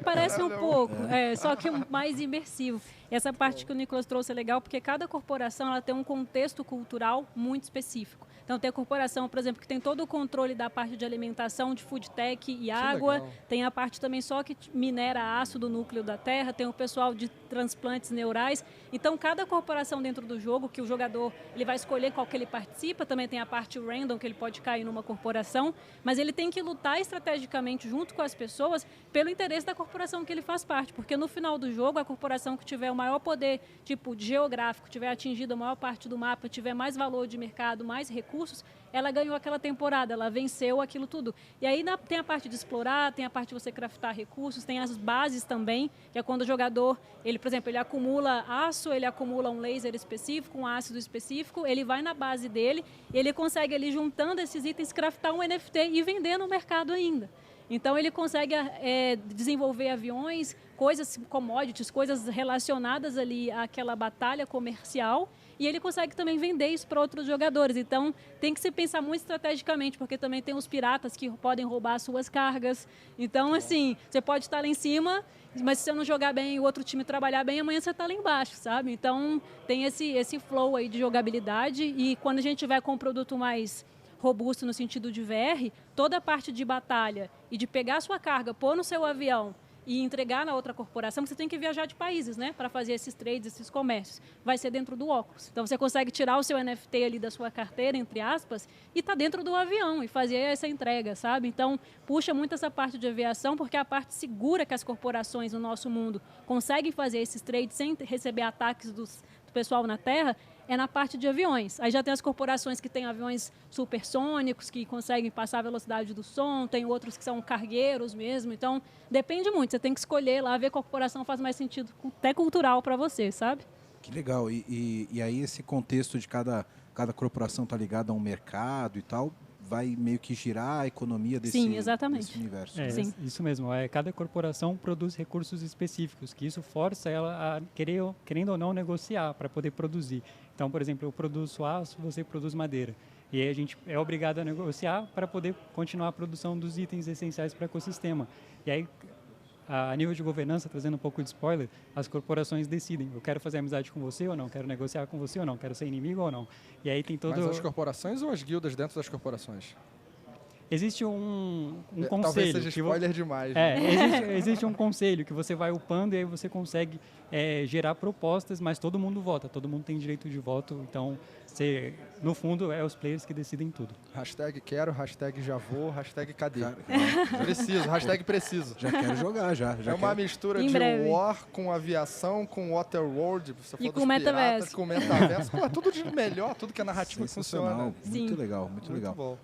F: parece um pouco, só que mais imersivo. Essa parte que o Nicolas trouxe é legal porque cada corporação ela tem um contexto cultural muito específico. Então, tem a corporação, por exemplo, que tem todo o controle da parte de alimentação, de food tech e água.
B: Legal.
F: Tem a parte também só que minera aço do núcleo da terra. Tem o pessoal de transplantes neurais. Então, cada corporação dentro do jogo, que o jogador ele vai escolher qual que ele participa. Também tem a parte random, que ele pode cair numa corporação. Mas ele tem que lutar estrategicamente junto com as pessoas pelo interesse da corporação que ele faz parte. Porque no final do jogo, a corporação que tiver o maior poder tipo geográfico, tiver atingido a maior parte do mapa, tiver mais valor de mercado, mais recursos, ela ganhou aquela temporada, ela venceu aquilo tudo. E aí tem a parte de explorar, tem a parte de você craftar recursos, tem as bases também, que é quando o jogador, ele, por exemplo, ele acumula aço, ele acumula um laser específico, um ácido específico, ele vai na base dele, ele consegue ali juntando esses itens, craftar um NFT e vender no mercado ainda. Então ele consegue desenvolver aviões, coisas, commodities, coisas relacionadas ali àquela batalha comercial, e ele consegue também vender isso para outros jogadores. Então tem que se pensar muito estrategicamente, porque também tem os piratas que podem roubar as suas cargas. Então, assim, você pode estar lá em cima, mas se você não jogar bem e o outro time trabalhar bem, amanhã você está lá embaixo, sabe? Então tem esse flow aí de jogabilidade, e quando a gente tiver com um produto mais robusto no sentido de VR, toda a parte de batalha e de pegar a sua carga, pôr no seu avião e entregar na outra corporação, você tem que viajar de países, né, para fazer esses trades, esses comércios. Vai ser dentro do óculos. Então você consegue tirar o seu NFT ali da sua carteira, entre aspas, e tá dentro do avião e fazer essa entrega, sabe? Então puxa muito essa parte de aviação, porque é a parte segura que as corporações no nosso mundo conseguem fazer esses trades sem receber ataques do pessoal na Terra, é na parte de aviões. Aí já tem as corporações que têm aviões supersônicos, que conseguem passar a velocidade do som, tem outros que são cargueiros mesmo. Então, depende muito. Você tem que escolher lá, ver qual corporação faz mais sentido, até cultural para você, sabe?
A: Que legal. E aí esse contexto de cada corporação tá ligada a um mercado e tal, vai meio que girar a economia desse universo.
E: Sim. Isso mesmo. Cada corporação produz recursos específicos, que isso força ela a querendo ou não negociar para poder produzir. Então, por exemplo, eu produzo aço, você produz madeira. E aí a gente é obrigado a negociar para poder continuar a produção dos itens essenciais para o ecossistema. E aí, a nível de governança, trazendo um pouco de spoiler, as corporações decidem, eu quero fazer amizade com você ou não, quero negociar com você ou não, quero ser inimigo ou não. E aí tem todo...
B: Mas as corporações ou as guildas dentro das corporações?
E: Existe um conselho...
B: Talvez seja spoiler demais.
E: Né? Existe um conselho que você vai upando e aí você consegue gerar propostas, mas todo mundo vota, todo mundo tem direito de voto, então no fundo é os players que decidem tudo.
B: Hashtag quero, hashtag já vou, hashtag cadê? Preciso, hashtag preciso.
A: Já quero jogar, já
B: é uma mistura
F: em
B: de
F: breve.
B: War com aviação, com Waterworld,
F: e com metaverso.
B: Com metaverso. Pô, tudo de melhor, tudo que a narrativa funciona.
A: Muito legal, muito legal.
B: Bom.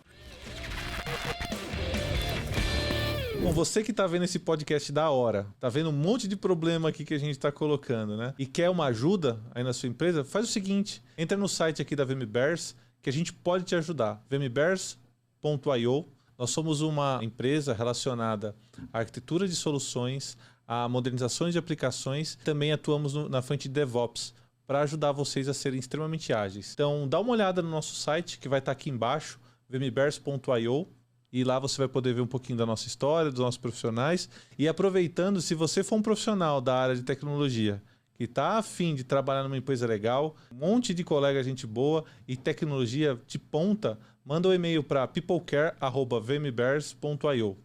G: Bom, você que tá vendo esse podcast da hora, tá vendo um monte de problema aqui que a gente tá colocando, né? E quer uma ajuda aí na sua empresa, faz o seguinte, entra no site aqui da VMBears, que a gente pode te ajudar. vmbears.io. Nós somos uma empresa relacionada à arquitetura de soluções, a modernizações de aplicações, também atuamos na frente de DevOps, para ajudar vocês a serem extremamente ágeis. Então, dá uma olhada no nosso site, que vai estar aqui embaixo, vmbears.io. E lá você vai poder ver um pouquinho da nossa história, dos nossos profissionais. E aproveitando, se você for um profissional da área de tecnologia que está afim de trabalhar numa empresa legal, um monte de colega, gente boa e tecnologia de ponta, manda um e-mail para peoplecare@vmbears.io.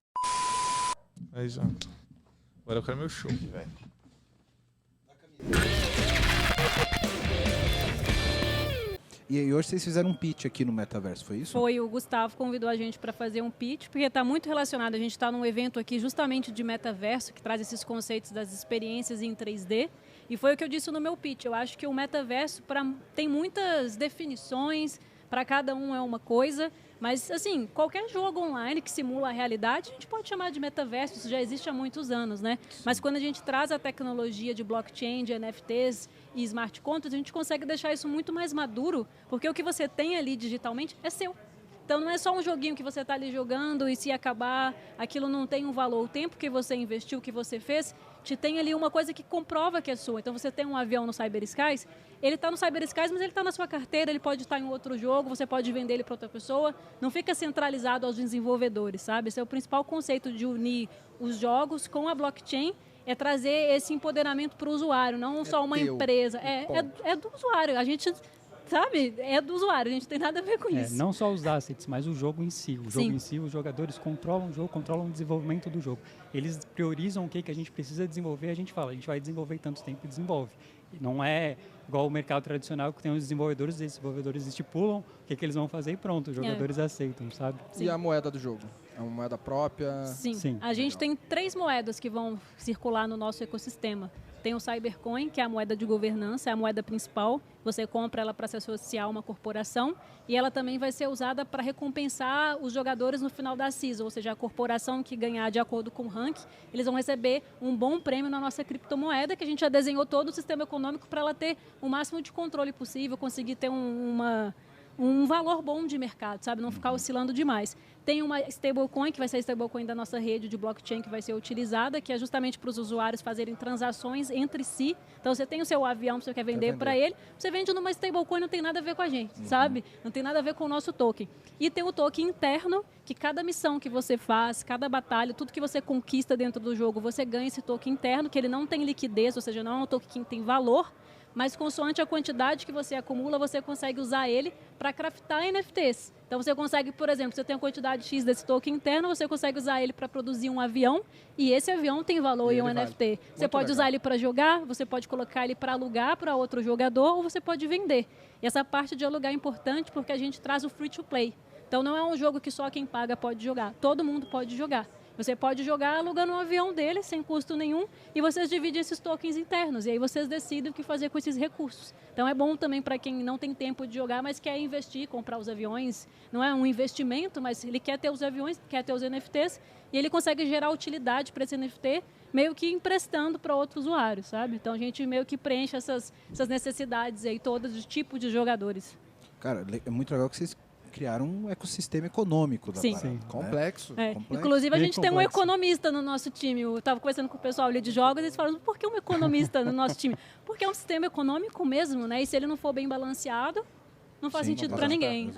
G: Aí já. Agora eu quero meu show, velho.
A: E hoje vocês fizeram um pitch aqui no Metaverso, foi isso?
F: Foi, o Gustavo convidou a gente para fazer um pitch, porque está muito relacionado. A gente está num evento aqui justamente de metaverso, que traz esses conceitos das experiências em 3D. E foi o que eu disse no meu pitch. Eu acho que o metaverso tem muitas definições, para cada um é uma coisa. Mas, assim, qualquer jogo online que simula a realidade, a gente pode chamar de metaverso, isso já existe há muitos anos, né? Mas quando a gente traz a tecnologia de blockchain, de NFTs e smart contracts, a gente consegue deixar isso muito mais maduro, porque o que você tem ali digitalmente é seu. Então não é só um joguinho que você está ali jogando e se acabar, aquilo não tem um valor. O tempo que você investiu, que você fez, te tem ali uma coisa que comprova que é sua. Então você tem um avião no Cyber Skies, ele está no Cyber Skies, mas ele está na sua carteira, ele pode estar em outro jogo, você pode vender ele para outra pessoa. Não fica centralizado aos desenvolvedores, sabe? Esse é o principal conceito de unir os jogos com a blockchain, é trazer esse empoderamento para o usuário, não só uma empresa. É do usuário. A gente... Sabe? É do usuário, a gente não tem nada a ver com isso.
E: Não só os assets, mas o jogo em si. O jogo em si, os jogadores controlam o jogo, controlam o desenvolvimento do jogo. Eles priorizam o que a gente precisa desenvolver, a gente fala, a gente vai desenvolver tanto tempo e desenvolve. E não é igual o mercado tradicional que tem os desenvolvedores estipulam o que eles vão fazer e pronto, os jogadores aceitam, sabe?
B: E a moeda do jogo? É uma moeda própria?
F: Sim. A gente tem 3 moedas que vão circular no nosso ecossistema. Tem o Cybercoin, que é a moeda de governança, é a moeda principal. Você compra ela para se associar a uma corporação e ela também vai ser usada para recompensar os jogadores no final da season, ou seja, a corporação que ganhar de acordo com o rank, eles vão receber um bom prêmio na nossa criptomoeda, que a gente já desenhou todo o sistema econômico para ela ter o máximo de controle possível, conseguir ter um valor bom de mercado, sabe? Não ficar oscilando demais. Tem uma stablecoin, que vai ser a stablecoin da nossa rede de blockchain, que vai ser utilizada, que é justamente para os usuários fazerem transações entre si. Então, você tem o seu avião, você quer vender para ele, você vende numa stablecoin, não tem nada a ver com a gente, sabe? Não tem nada a ver com o nosso token. E tem o token interno, que cada missão que você faz, cada batalha, tudo que você conquista dentro do jogo, você ganha esse token interno, que ele não tem liquidez, ou seja, não é um token que tem valor, mas consoante a quantidade que você acumula, você consegue usar ele para craftar NFTs. Então você consegue, por exemplo, você tem a quantidade X desse token interno, você consegue usar ele para produzir um avião, e esse avião tem valor em um NFT. Você pode usar ele para jogar, você pode colocar ele para alugar para outro jogador, ou você pode vender. E essa parte de alugar é importante porque a gente traz o free to play. Então não é um jogo que só quem paga pode jogar, todo mundo pode jogar. Você pode jogar alugando um avião dele, sem custo nenhum, e vocês dividem esses tokens internos. E aí vocês decidem o que fazer com esses recursos. Então é bom também para quem não tem tempo de jogar, mas quer investir, comprar os aviões. Não é um investimento, mas ele quer ter os aviões, quer ter os NFTs, e ele consegue gerar utilidade para esse NFT, meio que emprestando para outro usuário, sabe? Então a gente meio que preenche essas necessidades aí todas de tipo de jogadores.
A: Cara, é muito legal que vocês criaram um ecossistema econômico da parada, né?
B: Complexo.
A: Complexo.
F: Inclusive, a gente tem um economista no nosso time. Eu estava conversando com o pessoal ali de jogos e eles falaram, por que um economista no nosso time? Porque é um sistema econômico mesmo, né? E se ele não for bem balanceado, não faz sentido para ninguém.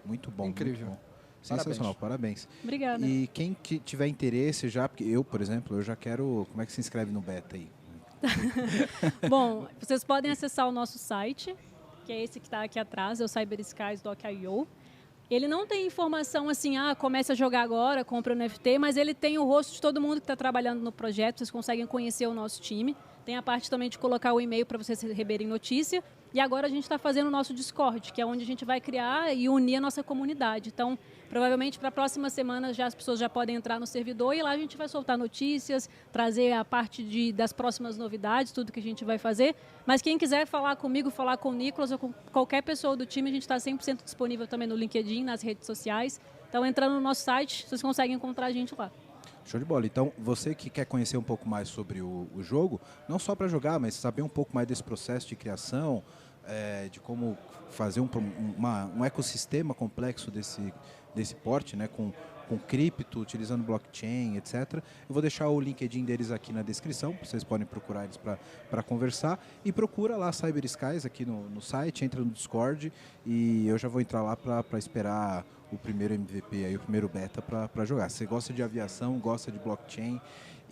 A: Muito bom.
B: Incrível.
A: Muito bom. Sensacional, parabéns.
F: Obrigada.
A: E quem tiver interesse já, porque eu, por exemplo, eu já quero... Como é que se inscreve no beta aí?
F: Bom, vocês podem acessar o nosso site, que é esse que está aqui atrás, é o cyberskies.io. Ele não tem informação assim, comece a jogar agora, compra o NFT, mas ele tem o rosto de todo mundo que está trabalhando no projeto, vocês conseguem conhecer o nosso time. Tem a parte também de colocar o e-mail para vocês receberem notícia. E agora a gente está fazendo o nosso Discord, que é onde a gente vai criar e unir a nossa comunidade. Então, provavelmente para a próxima semana as pessoas já podem entrar no servidor e lá a gente vai soltar notícias, trazer a parte das próximas novidades, tudo que a gente vai fazer. Mas quem quiser falar comigo, falar com o Nicolas ou com qualquer pessoa do time, a gente está 100% disponível também no LinkedIn, nas redes sociais. Então, entrando no nosso site, vocês conseguem encontrar a gente lá.
A: Show de bola. Então, você que quer conhecer um pouco mais sobre o jogo, não só para jogar, mas saber um pouco mais desse processo de criação, de como fazer um ecossistema complexo desse porte, né, com cripto, utilizando blockchain, etc. Eu vou deixar o LinkedIn deles aqui na descrição, vocês podem procurar eles para conversar. E procura lá Cyber Skies aqui no site, entra no Discord e eu já vou entrar lá para esperar o primeiro MVP, aí, o primeiro beta para jogar. Se você gosta de aviação, gosta de blockchain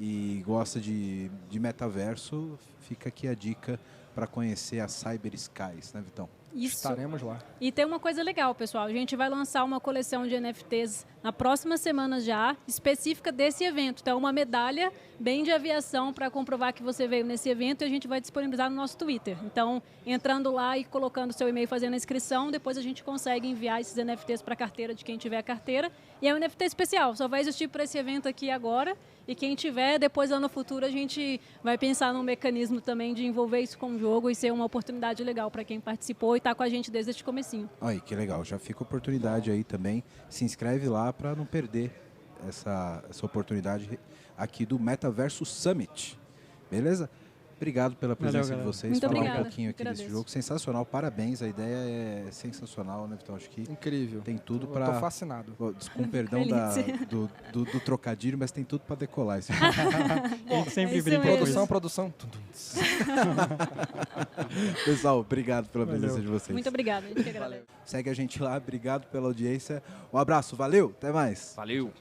A: e gosta de metaverso, fica aqui a dica para conhecer a Cyber Skies, né, Vitão?
F: Isso.
B: Estaremos lá.
F: E tem uma coisa legal, pessoal. A gente vai lançar uma coleção de NFTs na próxima semana já, específica desse evento. Então, uma medalha bem de aviação para comprovar que você veio nesse evento e a gente vai disponibilizar no nosso Twitter. Então, entrando lá e colocando seu e-mail, fazendo a inscrição, depois a gente consegue enviar esses NFTs para a carteira de quem tiver a carteira. E é um NFT especial, só vai existir para esse evento aqui agora. E quem tiver, depois lá no futuro, a gente vai pensar num mecanismo também de envolver isso com o jogo e ser uma oportunidade legal para quem participou e está com a gente desde este comecinho.
A: Aí, que legal. Já fica a oportunidade aí também. Se inscreve lá para não perder essa oportunidade aqui do Metaverso Summit. Beleza? Obrigado pela presença de
E: galera.
A: vocês.
F: Muito
A: falar
F: obrigada.
A: um pouquinho aqui
F: Agradeço.
A: desse jogo. Sensacional, parabéns. A ideia é sensacional, né, Vitão? Acho que
B: Incrível.
A: tem tudo
B: Eu
A: para...
B: tô fascinado.
A: Com perdão do trocadilho, mas tem tudo para decolar esse jogo.
E: A gente sempre
F: isso
E: brinca
F: mesmo.
E: com isso.
B: Produção.
A: Pessoal, obrigado pela presença
E: Valeu.
A: de vocês.
F: Muito obrigada, a gente que agradece.
A: Segue a gente lá, obrigado pela audiência. Um abraço, valeu, até mais.
C: Valeu!